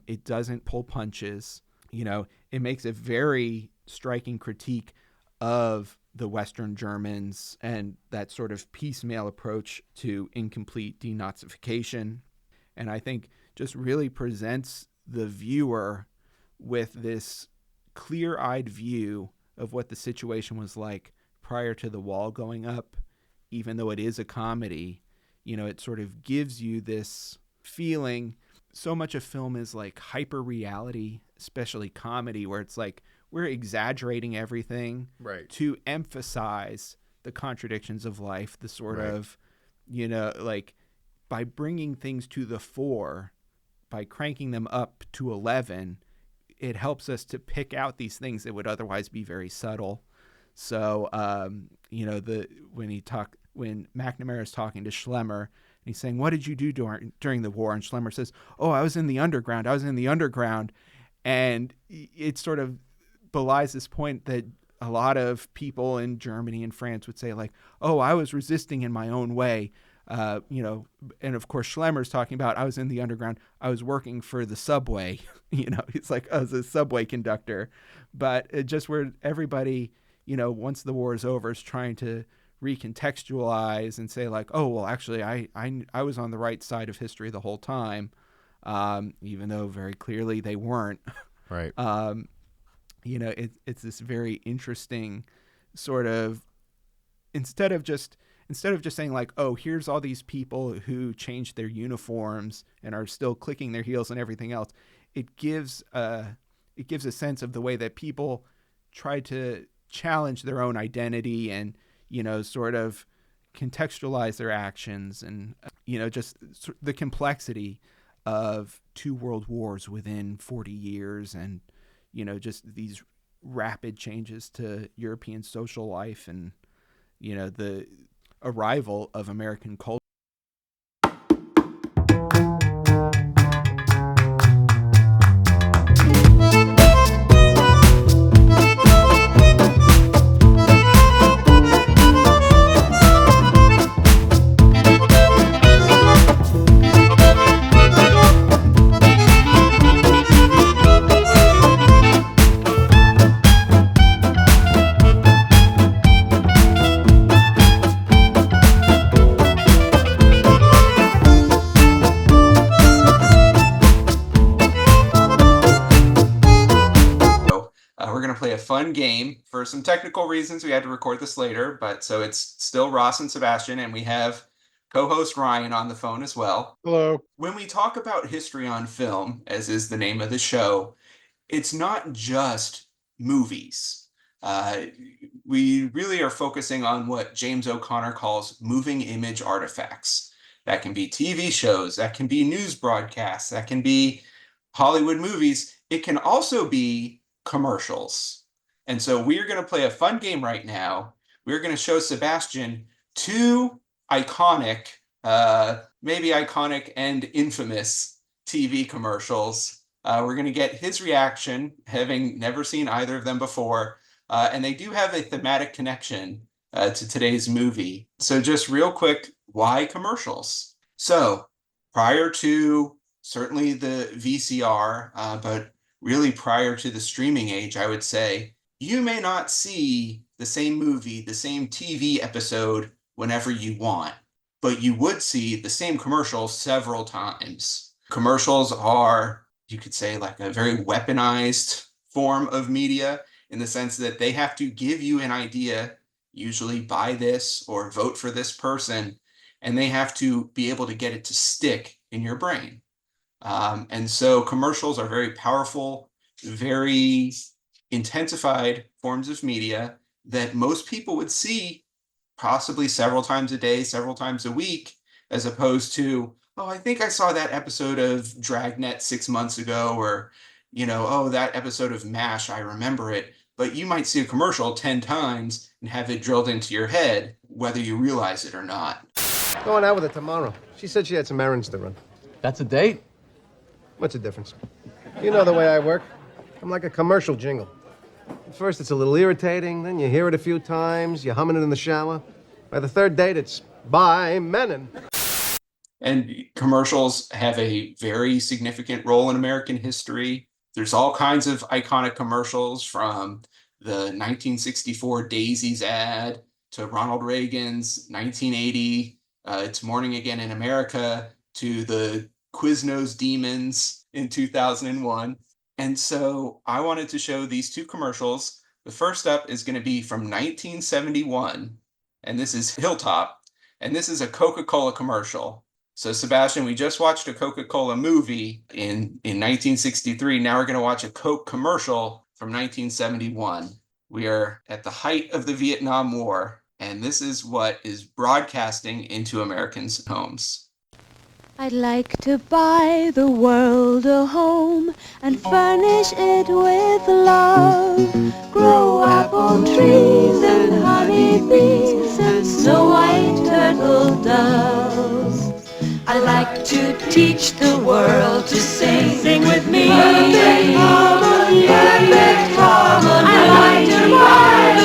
It doesn't pull punches. It makes a very striking critique of the Western Germans and that sort of piecemeal approach to incomplete denazification. And I think just really presents the viewer with this clear-eyed view of what the situation was like prior to the wall going up. Even though it is a comedy, it sort of gives you this feeling. So much of film is like hyper reality, especially comedy, where it's like we're exaggerating everything to emphasize the contradictions of life, the sort of, like by bringing things to the fore, by cranking them up to 11, it helps us to pick out these things that would otherwise be very subtle. So, when McNamara is talking to Schlemmer, and he's saying, "What did you do during the war?" And Schlemmer says, "Oh, I was in the underground. And it sort of belies this point that a lot of people in Germany and France would say like, oh, I was resisting in my own way. And of course Schlemmer's talking about, I was in the underground, I was working for the subway, he's like, I was a subway conductor. But it just where everybody, once the war is over, is trying to recontextualize and say like, oh, well, actually I was on the right side of history the whole time, even though very clearly they weren't. Right. It's this very interesting sort of, instead of just saying like, oh, here's all these people who changed their uniforms and are still clicking their heels and everything else, it gives a sense of the way that people try to challenge their own identity and, sort of contextualize their actions and, just the complexity of 2 world wars within 40 years and, just these rapid changes to European social life and, the arrival of American culture. Fun game. For some technical reasons, we had to record this later, but so it's still Ross and Sebastian, and we have co-host Ryan on the phone as well. Hello. When we talk about history on film, as is the name of the show, it's not just movies. We really are focusing on what James O'Connor calls moving image artifacts. That can be TV shows, that can be news broadcasts, that can be Hollywood movies. It can also be commercials. And so we're going to play a fun game right now. We're going to show Sebastian 2 iconic, maybe iconic and infamous TV commercials. We're going to get his reaction, having never seen either of them before. And they do have a thematic connection to today's movie. So just real quick, why commercials? So prior to certainly the VCR, but really prior to the streaming age, I would say, you may not see the same movie, the same TV episode whenever you want, but you would see the same commercial several times. Commercials are, you could say, like a very weaponized form of media in the sense that they have to give you an idea, usually buy this or vote for this person, and they have to be able to get it to stick in your brain. And so commercials are very powerful, very intensified forms of media that most people would see possibly several times a day, several times a week, as opposed to, oh, I think I saw that episode of Dragnet 6 months ago, or, oh, that episode of MASH, I remember it. But you might see a commercial 10 times and have it drilled into your head, whether you realize it or not. Going out with her tomorrow. She said she had some errands to run. That's a date? What's the difference? You know the way I work. I'm like a commercial jingle. At first it's a little irritating, then you hear it a few times, you humming it in the shower. By the 3rd date, it's by Menace. And commercials have a very significant role in American history. There's all kinds of iconic commercials, from the 1964 Daisies ad to Ronald Reagan's 1980 It's Morning Again in America to the Quiznos Demons in 2001. And so I wanted to show these 2 commercials. The first up is going to be from 1971, and this is Hilltop, and this is a Coca Cola commercial. So Sebastian, we just watched a Coca Cola movie in 1963. Now we're going to watch a Coke commercial from 1971. We are at the height of the Vietnam War, and this is what is broadcasting into Americans' homes. I'd like to buy the world a home and furnish it with love. Grow apple trees and honey bees and snow white turtle doves. I like to teach the world to sing. Sing with me. Perfect harmony. Perfect harmony. I like to ride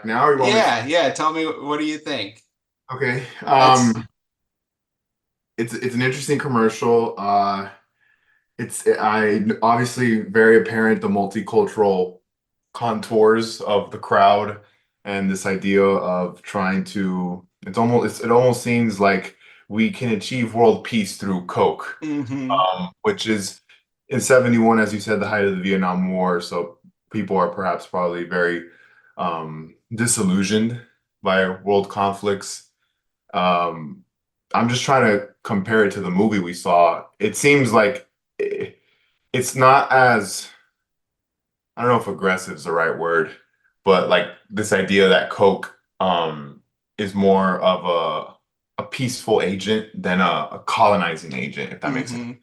back now? Or you want me to... Yeah. Tell me, what do you think? Okay. Let's- It's an interesting commercial. I obviously very apparent the multicultural contours of the crowd and this idea of trying to. It almost seems like we can achieve world peace through Coke, which is in '71, as you said, the height of the Vietnam War. So people are probably very disillusioned by world conflicts. I'm just trying to compare it to the movie we saw. It seems like it's not as, I don't know if aggressive is the right word, but like this idea that Coke is more of a peaceful agent than a colonizing agent, if that makes sense.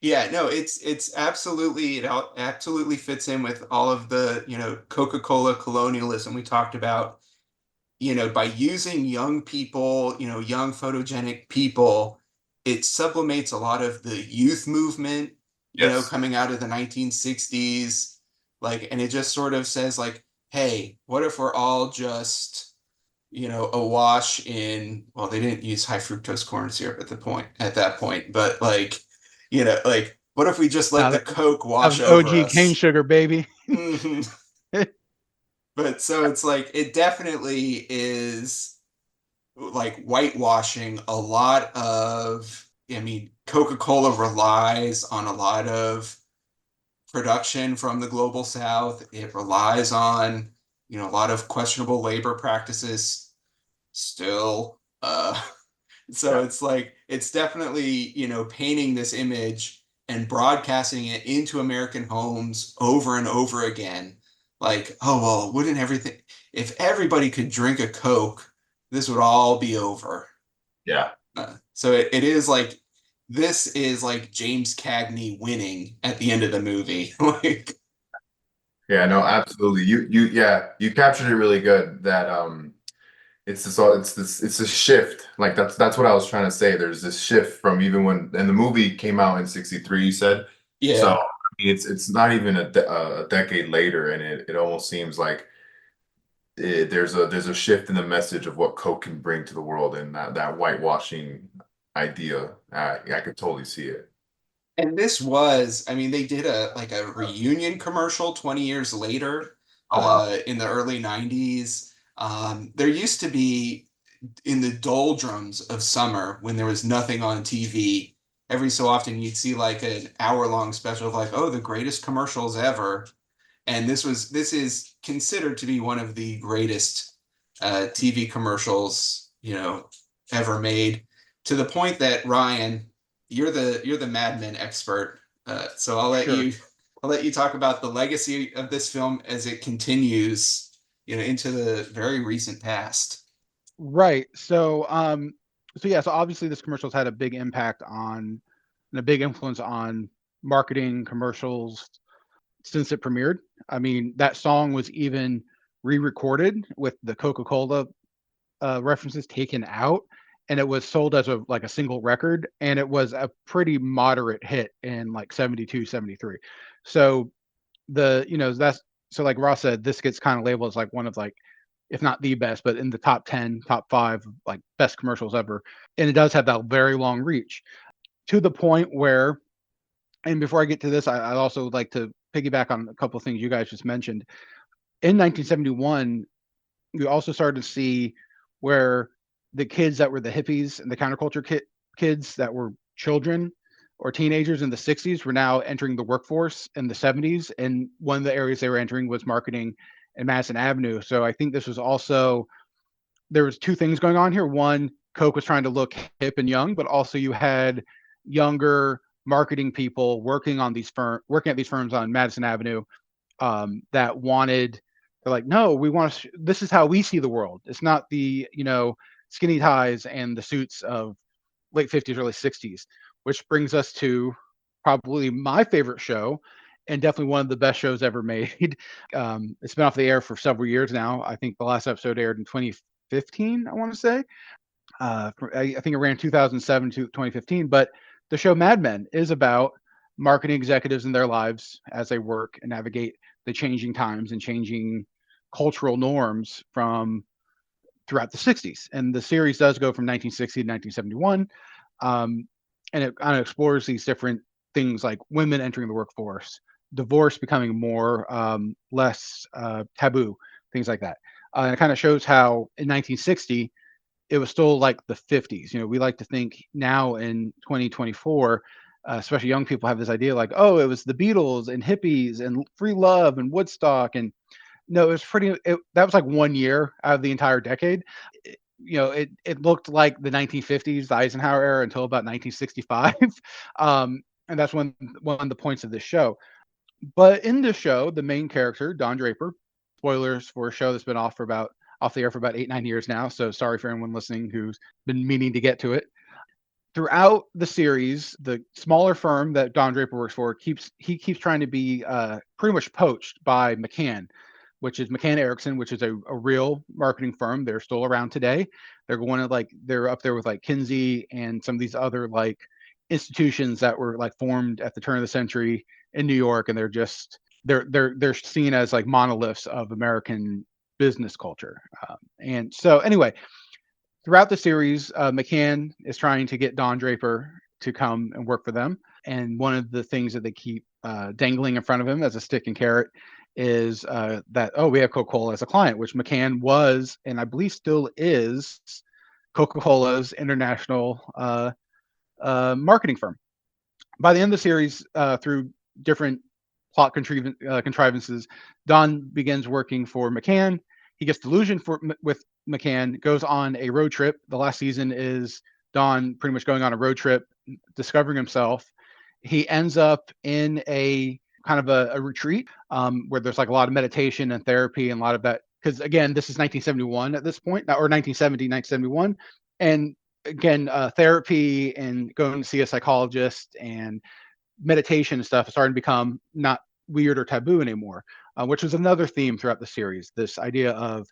Yeah, no, it's absolutely, absolutely fits in with all of the, Coca Cola colonialism we talked about. By using young people, young photogenic people, it sublimates a lot of the youth movement, coming out of the 1960s. And it just sort of says like, hey, what if we're all just, awash in, well, they didn't use high fructose corn syrup at that point, but what if we just let the Coke wash over OG us? cane sugar, baby. But so it's like, it definitely is like whitewashing a lot of, Coca Cola relies on a lot of production from the global South. It relies on, a lot of questionable labor practices still. So it's like, it's definitely, painting this image and broadcasting it into American homes over and over again. Like, oh, well, wouldn't everything, if everybody could drink a Coke, this would all be over. Yeah. So it is like, this is like James Cagney winning at the end of the movie. Yeah, no, absolutely. You captured it really good. That it's a shift. Like that's what I was trying to say. There's this shift from even when, and the movie came out in '63, you said. Yeah. So I mean, it's not even a decade later, and it almost seems like there's a shift in the message of what Coke can bring to the world, and that whitewashing idea. I could totally see it. And this they did a reunion commercial 20 years later, in the early 90s. There used to be, in the doldrums of summer when there was nothing on TV, every so often you'd see like an hour-long special of like, oh, the greatest commercials ever. And this is considered to be one of the greatest TV commercials, ever made, to the point that, Ryan, you're the Mad Men expert, so I'll let you talk about the legacy of this film as it continues, into the very recent past. Right. So so obviously this commercial's had a big impact on, and a big influence on marketing commercials since it premiered. That song was even re-recorded with the Coca Cola references taken out, and it was sold as a single record, and it was a pretty moderate hit in like 72, 73. So that's, so like Ross said, this gets kind of labeled as like one of, like, if not the best, but in the top 10, top 5 like best commercials ever. And it does have that very long reach, to the point where, and before I get to this, I'd also like to piggyback on a couple of things you guys just mentioned. In 1971, we also started to see where the kids that were the hippies and the counterculture kids that were children or teenagers in the 60s were now entering the workforce in the 70s. And one of the areas they were entering was marketing and Madison Avenue. So I think this was also, there was two things going on here. One, Coke was trying to look hip and young, but also you had younger marketing people working at these firms on Madison Avenue, that wanted, they're like, no, we want to, this is how we see the world. It's not the, skinny ties and the suits of late 50s, early 60s, which brings us to probably my favorite show, and definitely one of the best shows ever made. It's been off the air for several years now. I think the last episode aired in 2015, I want to say. I think it ran 2007 to 2015, but the show Mad Men is about marketing executives in their lives as they work and navigate the changing times and changing cultural norms from throughout the 60s. And the series does go from 1960 to 1971. And it kind of explores these different things like women entering the workforce, divorce becoming more less taboo, things like that. And it kind of shows how in 1960 it was still like the 50s. You know, we like to think now in 2024, especially young people have this idea like, oh, it was the Beatles and hippies and free love and Woodstock. And no, it was that was like 1 year out of the entire decade. It looked like the 1950s, the Eisenhower era, until about 1965. And that's one of the points of this show. But in this show, the main character, Don Draper, spoilers for a show that's been off the air for about 8-9 years now. So sorry for anyone listening who's been meaning to get to it. Throughout the series, the smaller firm that Don Draper works for keeps trying to be pretty much poached by McCann, which is McCann Erickson, which is a real marketing firm. They're still around today. They're up there with like Kinsey and some of these other like institutions that were like formed at the turn of the century in New York, and they're seen as like monoliths of American business culture. And so anyway, throughout the series, McCann is trying to get Don Draper to come and work for them. And one of the things that they keep dangling in front of him as a stick and carrot is that, oh, we have Coca Cola as a client, which McCann was, and I believe still is, Coca Cola's international marketing firm. By the end of the series, through different plot contrivances, Don begins working for McCann. He gets delusioned with McCann, goes on a road trip. The last season is Don pretty much going on a road trip, discovering himself. He ends up in a kind of a retreat where there's like a lot of meditation and therapy and a lot of that. Because again, this is 1971 at this point, or 1970, 1971. And again, therapy and going to see a psychologist and meditation and stuff is starting to become not weird or taboo anymore, which was another theme throughout the series. This idea of,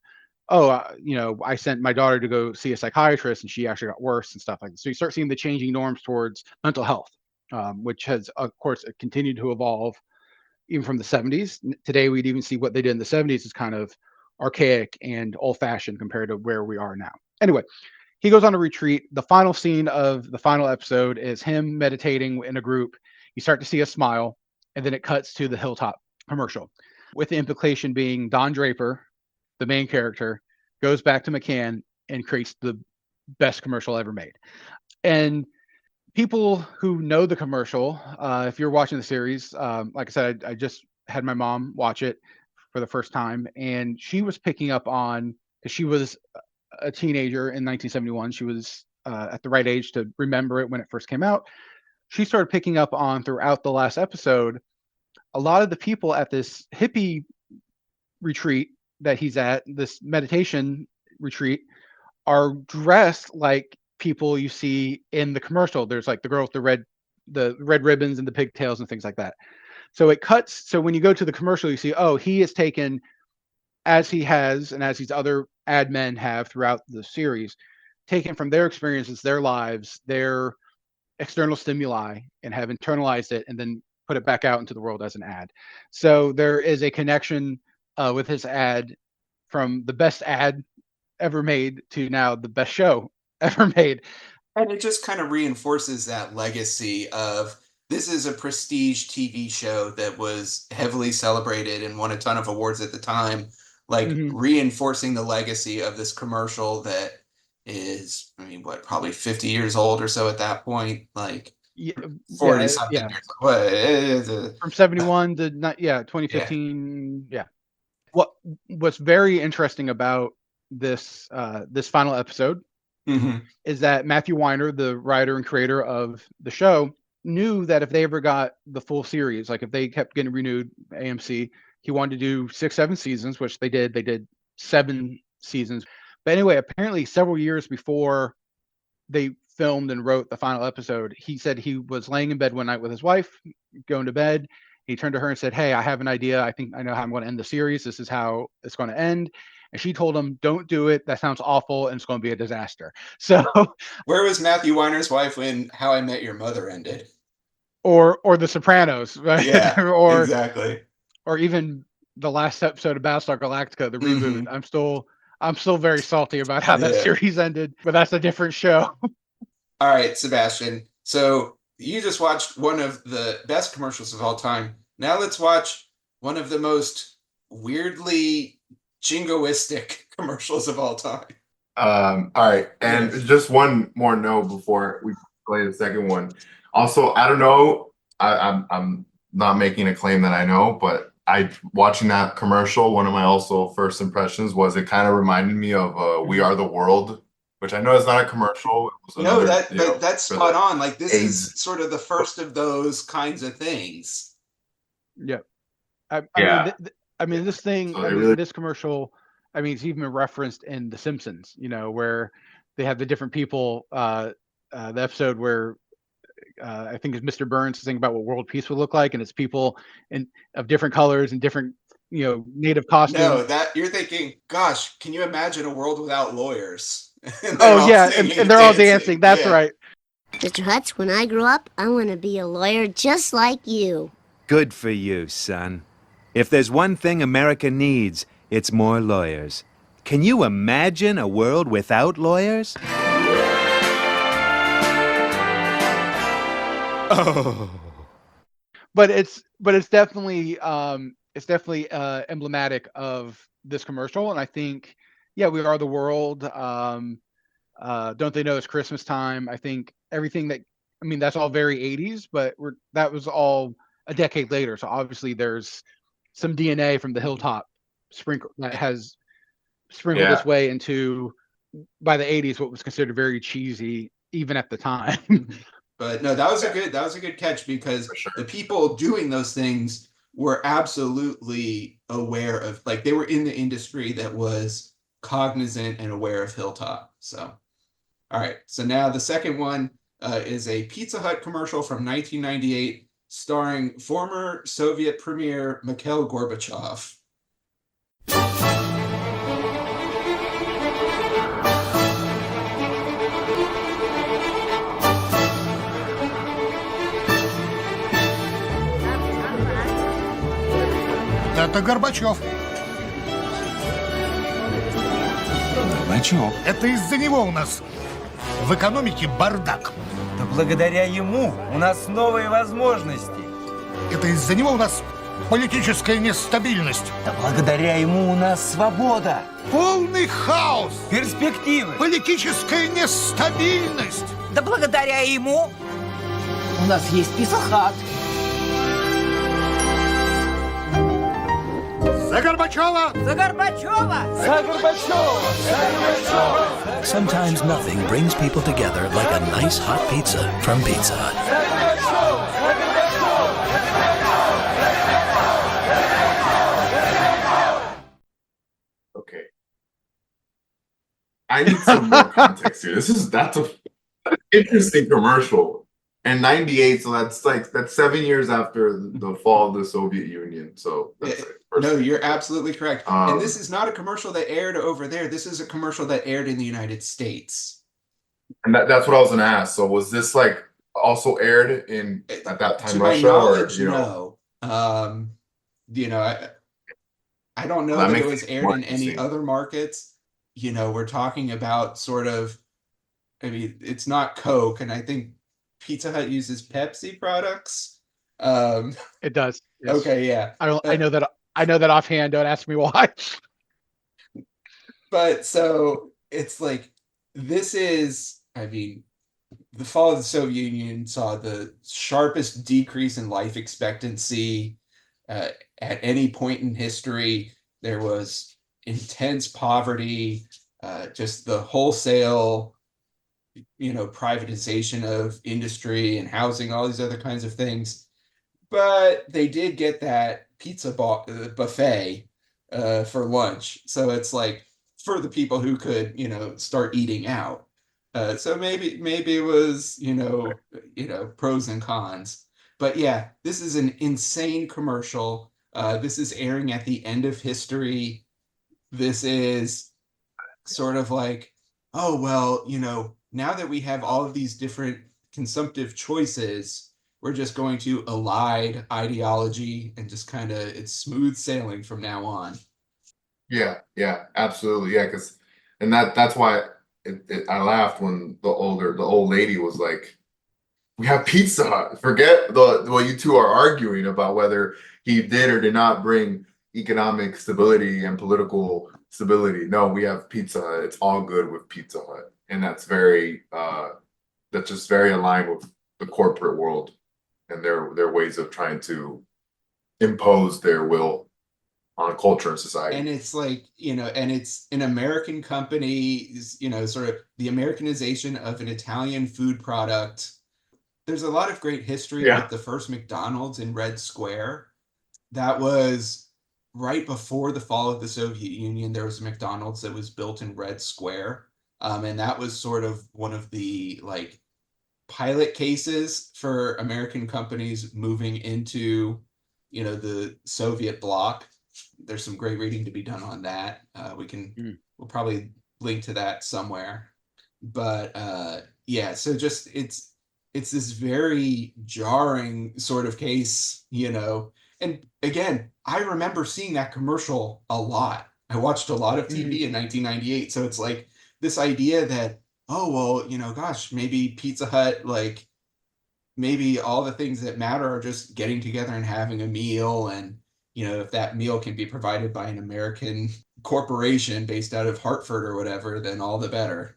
I sent my daughter to go see a psychiatrist and she actually got worse and stuff like that. So you start seeing the changing norms towards mental health, which has, of course, continued to evolve even from the 70s. Today, we'd even see what they did in the 70s is kind of archaic and old-fashioned compared to where we are now. Anyway, he goes on a retreat. The final scene of the final episode is him meditating in a group. You start to see a smile, and then it cuts to the Hilltop commercial, with the implication being Don Draper, the main character, goes back to McCann and creates the best commercial ever made. And people who know the commercial, if you're watching the series, like I said, I just had my mom watch it for the first time, and she was picking up on, because she was a teenager in 1971. She was at the right age to remember it when it first came out. She started picking up on throughout the last episode, a lot of the people at this hippie retreat that he's at, this meditation retreat, are dressed like people you see in the commercial. There's like the girl with the red ribbons and the pigtails and things like that. So it cuts. So when you go to the commercial, you see, oh, he is taken, as he has and as these other ad men have throughout the series, taken from their experiences, their lives, their external stimuli, and have internalized it and then put it back out into the world as an ad. So there is a connection with his ad, from the best ad ever made to now the best show ever made. And it just kind of reinforces that legacy of, this is a prestige TV show that was heavily celebrated and won a ton of awards at the time, like reinforcing the legacy of this commercial that is, probably 50 years old or so at that point, like 40 something years old. From 71 to 2015. Yeah. What's very interesting about this final episode is that Matthew Weiner, the writer and creator of the show, knew that if they ever got the full series, like if they kept getting renewed, AMC, he wanted to do 6-7 seasons, which they did. They did 7 seasons. But anyway, apparently several years before they filmed and wrote the final episode, he said he was laying in bed one night with his wife, going to bed. He turned to her and said, "Hey, I have an idea. I think I know how I'm going to end the series. This is how it's going to end." And she told him, "Don't do it. That sounds awful, and it's going to be a disaster." So, where was Matthew Weiner's wife when How I Met Your Mother ended? Or The Sopranos, right? Yeah, exactly. Or even the last episode of Battlestar Galactica, the reboot. Mhm. I'm still very salty about how that Yeah. series ended, but that's a different show. All right, Sebastian. So you just watched one of the best commercials of all time. Now let's watch one of the most weirdly jingoistic commercials of all time. All right, and just one more note before we play the second one. Also, I don't know. I'm not making a claim that I know, but watching that commercial. One of my also first impressions was it kind of reminded me of "We Are the World," which I know is not a commercial. It was No, another, that's for spot the on. Like this AIDS. is sort of the first of those kinds of things. Yeah. I Yeah. mean, this thing, So they really- this commercial, I mean, it's even been referenced in The Simpsons, where they have the different people, the episode where I think it's Mr. Burns thinking about what world peace would look like, and it's people of different colors and different, native costumes. No, that you're thinking, gosh, can you imagine a world without lawyers? Oh yeah, and they're all dancing. That's right. Mr. Hutz, when I grow up, I want to be a lawyer just like you. Good for you, son. If there's one thing America needs, it's more lawyers. Can you imagine a world without lawyers? Oh. But it's definitely emblematic of this commercial, and I think, yeah, We Are the World. Don't They Know It's Christmas Time? I think everything that's all very 80s, but that was all a decade later. So obviously there's some DNA from the Hilltop that has sprinkled its way into, by the 80s, what was considered very cheesy even at the time. But no, that was a good catch, because the people doing those things were absolutely aware of, like, they were in the industry that was cognizant and aware of Hilltop. So, all right. So now the second one is a Pizza Hut commercial from 1998 starring former Soviet Premier Mikhail Gorbachev. Это Горбачев. Горбачев? Это из-за него у нас в экономике бардак. Да благодаря ему у нас новые возможности. Это из-за него у нас политическая нестабильность. Да благодаря ему у нас свобода. Полный хаос. Перспективы. Политическая нестабильность. Да благодаря ему у нас есть писахат. За Горбачева! За Горбачева! За Горбачева! За Горбачева! Sometimes nothing brings people together like a nice hot pizza from Pizza Hut. Okay. I need some more context here. That's an interesting commercial. And 98, so that's 7 years after the fall of the Soviet Union. So that's no, you're absolutely correct. And this is not a commercial that aired over there. This is a commercial that aired in the United States. And that's what I was going to ask. So was this like also aired at that time, to Russia? my knowledge, or, no. I don't know that it was aired in any other markets. We're talking about sort of, I mean, it's not Coke, and I think Pizza Hut uses Pepsi products. It does. Yes. Okay, yeah. I know that offhand. Don't ask me why. But so it's like, this is, I mean, the fall of the Soviet Union saw the sharpest decrease in life expectancy at any point in history. There was intense poverty, just the wholesale, privatization of industry and housing, all these other kinds of things. But they did get that pizza buffet for lunch. So it's like for the people who could, start eating out. So maybe it was, pros and cons. But yeah, this is an insane commercial. This is airing at the end of history. This is sort of like, oh, well, now that we have all of these different consumptive choices, we're just going to elide ideology and just kind of, it's smooth sailing from now on. Yeah, absolutely. Yeah, because and that's why I laughed when the old lady was like, "We have Pizza Hut. Forget you two are arguing about whether he did or did not bring economic stability and political stability. No, we have Pizza Hut. It's all good with Pizza Hut." And that's just very aligned with the corporate world and their ways of trying to impose their will on culture and society. And it's like, and it's an American company, sort of the Americanization of an Italian food product. There's a lot of great history with the first McDonald's in Red Square. That was right before the fall of the Soviet Union. There was a McDonald's that was built in Red Square. And that was sort of one of the like pilot cases for American companies moving into, the Soviet bloc. There's some great reading to be done on that. We'll probably link to that somewhere. But so just it's this very jarring sort of case, And again, I remember seeing that commercial a lot. I watched a lot of TV in 1998. So it's like this idea that, oh, well, gosh, maybe Pizza Hut, like maybe all the things that matter are just getting together and having a meal. And, if that meal can be provided by an American corporation based out of Hartford or whatever, then all the better.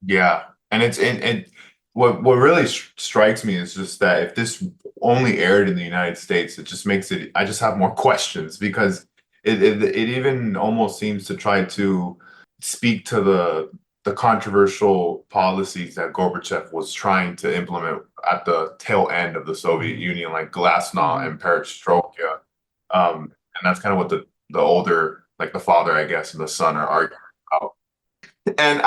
Yeah. And what really strikes me is just that if this only aired in the United States, it just makes it, I just have more questions because it even almost seems to try to speak to the controversial policies that Gorbachev was trying to implement at the tail end of the Soviet Union, like glasnost and perestroika. And that's kind of what the older, like the father, I guess, and the son are arguing about. And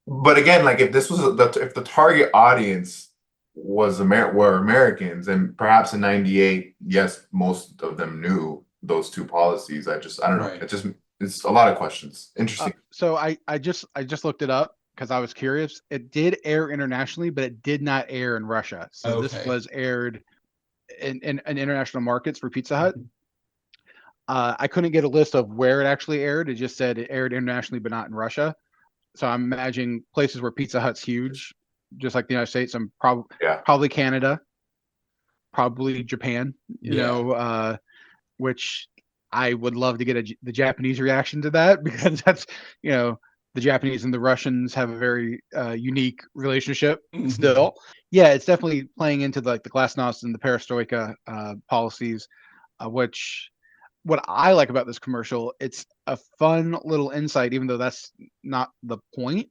but again, like if this was if the target audience were Americans, and perhaps in '98, yes, most of them knew those two policies. I don't know. Right. It's a lot of questions. Interesting. So I just looked it up because I was curious. It did air internationally, but it did not air in Russia. So this was aired in international markets for Pizza Hut. I couldn't get a list of where it actually aired. It just said it aired internationally, but not in Russia. So I'm imagining places where Pizza Hut's huge, just like the United States, and probably Canada, probably Japan, which I would love to get the Japanese reaction to that because that's, the Japanese and the Russians have a very unique relationship still. Yeah, it's definitely playing into the glasnost and the perestroika policies, which what I like about this commercial, it's a fun little insight, even though that's not the point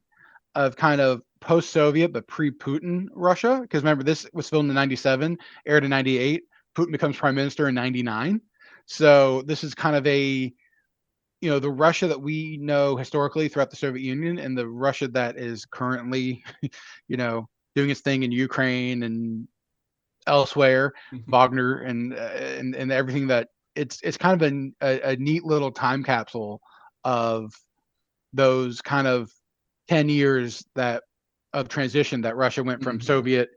of kind of post-Soviet, but pre-Putin Russia. Because remember, this was filmed in 97, aired in 98. Putin becomes prime minister in 99. So this is kind of the Russia that we know historically throughout the Soviet Union and the Russia that is currently, doing its thing in Ukraine and elsewhere, Wagner and everything that it's kind of a neat little time capsule of those kind of 10 years of transition that Russia went from Soviet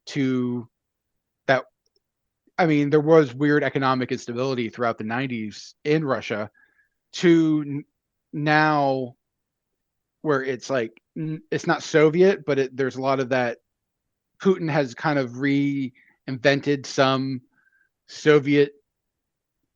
to that. I mean, there was weird economic instability throughout the 90s in Russia to now where it's like, it's not Soviet, but there's a lot of that. Putin has kind of reinvented some Soviet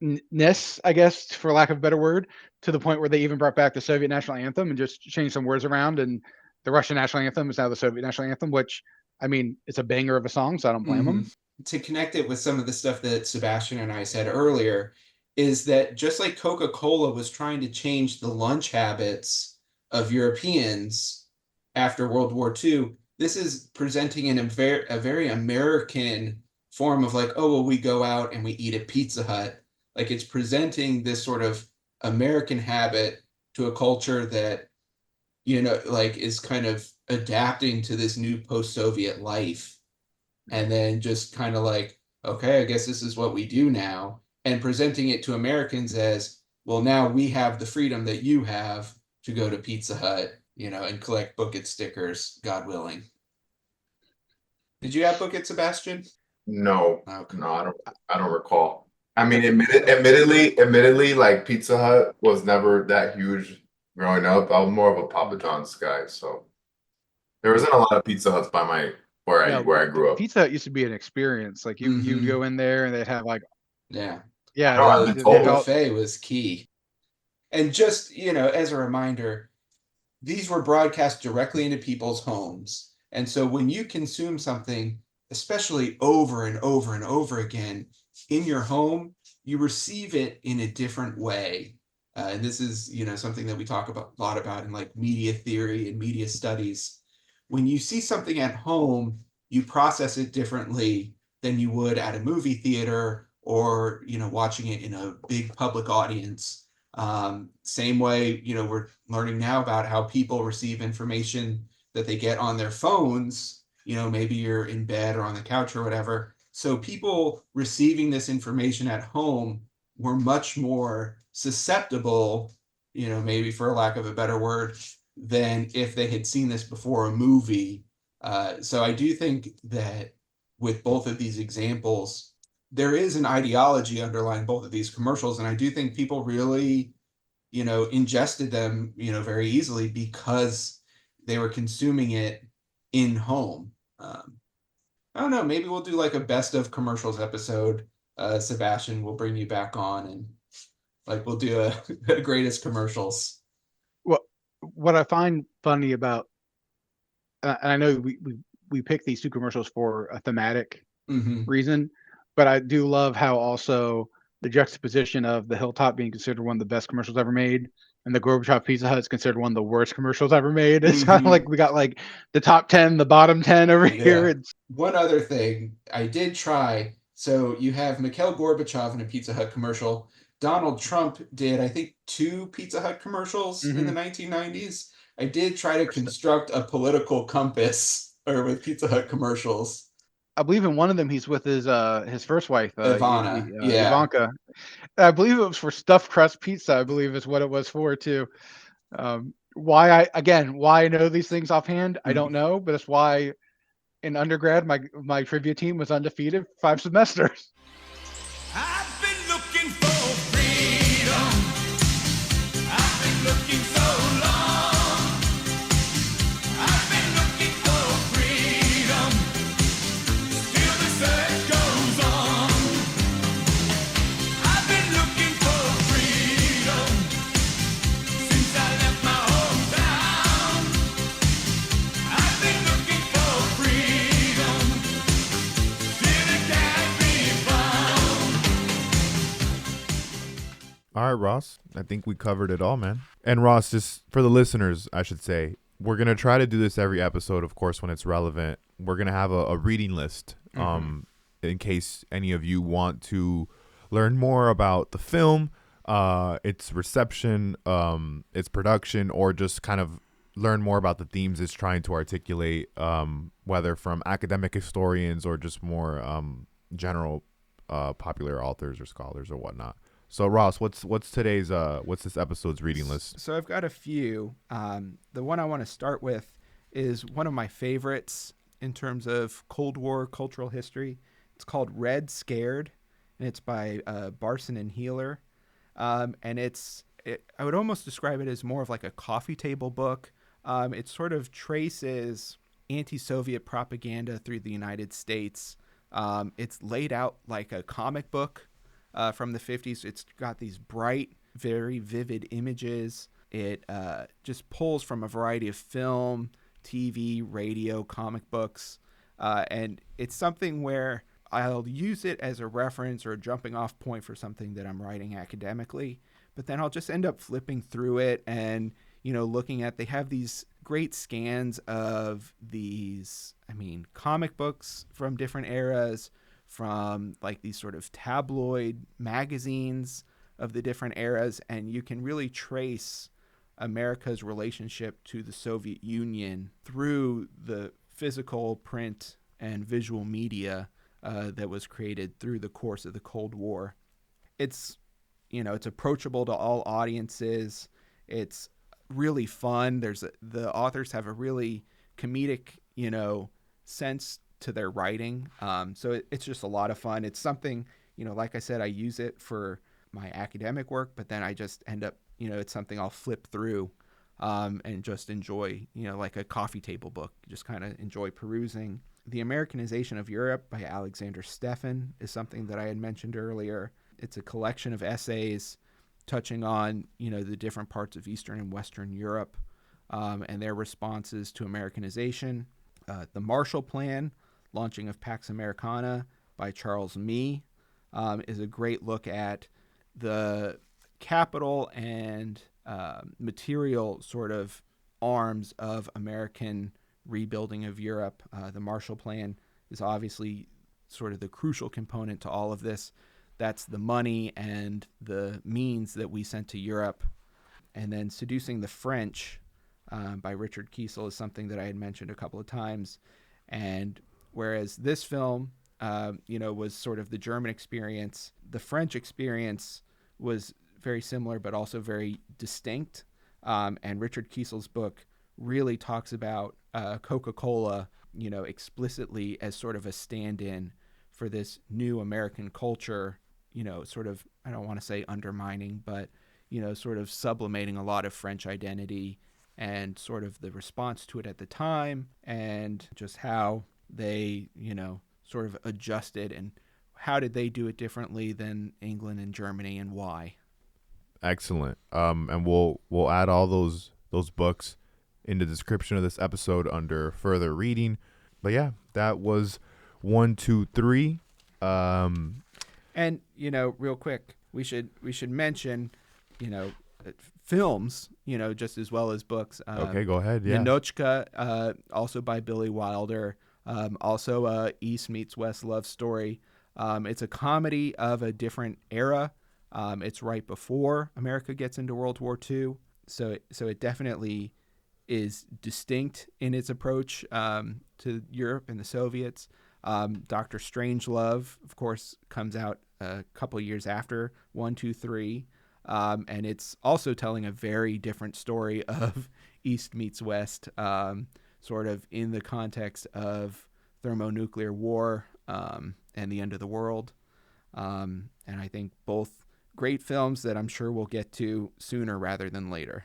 ness, I guess, for lack of a better word, to the point where they even brought back the Soviet national anthem and just changed some words around. And the Russian national anthem is now the Soviet national anthem, which, I mean, it's a banger of a song, so I don't blame them. To connect it with some of the stuff that Sebastian and I said earlier, is that just like Coca Cola was trying to change the lunch habits of Europeans after World War II, this is presenting a very American form of like, oh, well, we go out and we eat at Pizza Hut. Like it's presenting this sort of American habit to a culture that, like is kind of adapting to this new post-Soviet life. And then just kind of like, okay, I guess this is what we do now. And presenting it to Americans as, well, now we have the freedom that you have to go to Pizza Hut, and collect Book It stickers, God willing. Did you have Book It, Sebastian? No, Okay. no, I don't recall. I mean, admittedly, like Pizza Hut was never that huge growing up. I was more of a Papa John's guy, so there wasn't a lot of Pizza Huts by where I grew up. Pizza Hut used to be an experience. Like you'd go in there and they'd have like Yeah. yeah, No, I've The, been the told. buffet was key. And just, as a reminder, these were broadcast directly into people's homes. And so when you consume something, especially over and over and over again in your home, you receive it in a different way. And this is, something that we talk about a lot about in like media theory and media studies. When you see something at home, you process it differently than you would at a movie theater or, watching it in a big public audience. Same way, we're learning now about how people receive information that they get on their phones. Maybe you're in bed or on the couch or whatever. So people receiving this information at home were much more susceptible, maybe for lack of a better word, than if they had seen this before a movie. So I do think that with both of these examples, there is an ideology underlying both of these commercials, and I do think people really, ingested them, very easily because they were consuming it in home. I don't know, maybe we'll do like a best of commercials episode. Sebastian, we'll bring you back on and like we'll do a greatest commercials. Well, what I find funny about, and I know we pick these two commercials for a thematic reason, but I do love how also the juxtaposition of the Hilltop being considered one of the best commercials ever made, and the Gorbachev Pizza Hut is considered one of the worst commercials ever made. It's kind of like we got like the top 10, the bottom 10 over here. It's One other thing I did try. So you have Mikhail Gorbachev in a Pizza Hut commercial. Donald Trump did, I think, 2 Pizza Hut commercials in the 1990s. I did try to construct a political compass or with Pizza Hut commercials. I believe in one of them he's with his first wife, Ivana. Yeah. Ivanka. I believe it was for stuffed crust pizza. I believe is what it was for too. Why I know these things offhand, I don't know, but it's why in undergrad my trivia team was undefeated 5 semesters. I've been looking for freedom. I've been looking so long. I've been looking for freedom. Still the search goes on. I've been looking for freedom since I left my hometown. I've been looking for freedom. Still it can't be found. All right, Ross. I think we covered it all, man. And Ross, just for the listeners, I should say, we're going to try to do this every episode, of course, when it's relevant. We're going to have a reading list in case any of you want to learn more about the film, its reception, its production, or just kind of learn more about the themes it's trying to articulate, whether from academic historians or just more general popular authors or scholars or whatnot. So Ross, what's this episode's reading list? So I've got a few. The one I want to start with is one of my favorites in terms of Cold War cultural history. It's called Red Scared, and it's by Barson and Healer. And I would almost describe it as more of like a coffee table book. It sort of traces anti-Soviet propaganda through the United States. It's laid out like a comic book from the 50s. It's got these bright, very vivid images. It just pulls from a variety of film, TV, radio, comic books. And it's something where I'll use it as a reference or a jumping off point for something that I'm writing academically. But then I'll just end up flipping through it and, looking at, they have these great scans of these, comic books from different eras, from like these sort of tabloid magazines of the different eras, and you can really trace America's relationship to the Soviet Union through the physical print and visual media that was created through the course of the Cold War. It's approachable to all audiences. It's really fun. The authors have a really comedic, sense to their writing. So it's just a lot of fun. It's something, like I said, I use it for my academic work, but then I just end up, it's something I'll flip through and just enjoy, like a coffee table book, just kind of enjoy perusing. The Americanization of Europe by Alexander Stephan is something that I had mentioned earlier. It's a collection of essays touching on, the different parts of Eastern and Western Europe and their responses to Americanization. The Marshall Plan, Launching of Pax Americana by Charles Mee, is a great look at the capital and material sort of arms of American rebuilding of Europe. The Marshall Plan is obviously sort of the crucial component to all of this. That's the money and the means that we sent to Europe. And then Seducing the French by Richard Kuisel is something that I had mentioned a couple of times. And whereas this film, was sort of the German experience, the French experience was very similar, but also very distinct. And Richard Kuisel's book really talks about Coca Cola, explicitly as sort of a stand-in for this new American culture, sort of, I don't want to say undermining, but, sort of sublimating a lot of French identity and sort of the response to it at the time and just how they, sort of adjusted and how did they do it differently than England and Germany and why. Excellent. And we'll add all those books in the description of this episode under further reading. But yeah, that was 1, 2, 3. And real quick, we should mention, films, just as well as books. Okay, go ahead. Yeah. Ninotchka, also by Billy Wilder. Also a East meets West love story. It's a comedy of a different era. It's right before America gets into World War II. So it definitely is distinct in its approach to Europe and the Soviets. Dr. Strangelove, of course, comes out a couple years after 1, 2, 3. And it's also telling a very different story of East meets West, sort of in the context of thermonuclear war and the end of the world. And I think both great films that I'm sure we'll get to sooner rather than later.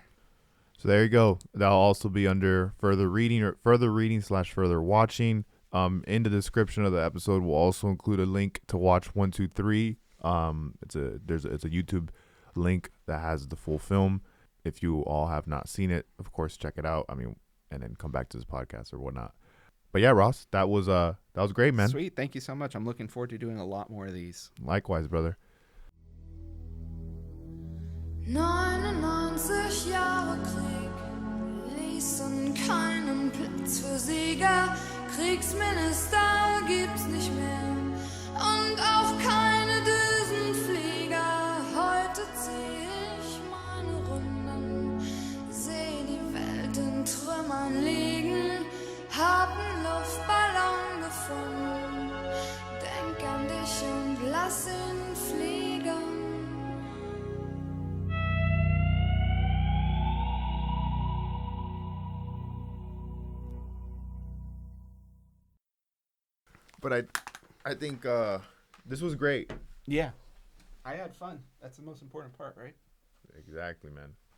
So there you go. That'll also be under further reading / further watching. In the description of the episode, we'll also include a link to watch 1, 2, 3. It's a YouTube link that has the full film. If you all have not seen it, of course, check it out. And then come back to this podcast or whatnot. But yeah, Ross, that was great, man. Sweet. Thank you so much. I'm looking forward to doing a lot more of these. Likewise, brother. 99 Jahre Krieg ließen keinen Platz für Sieger. Kriegsminister gibt's nicht mehr und auch keine Düsenflieger. Heute zieh ich meine Runden, seh die Welt in Trümmern liegen, hab 'n Luftballon gefunden, denk an dich und lass ihn fliegen. But I think this was great. Yeah. I had fun. That's the most important part, right? Exactly, man.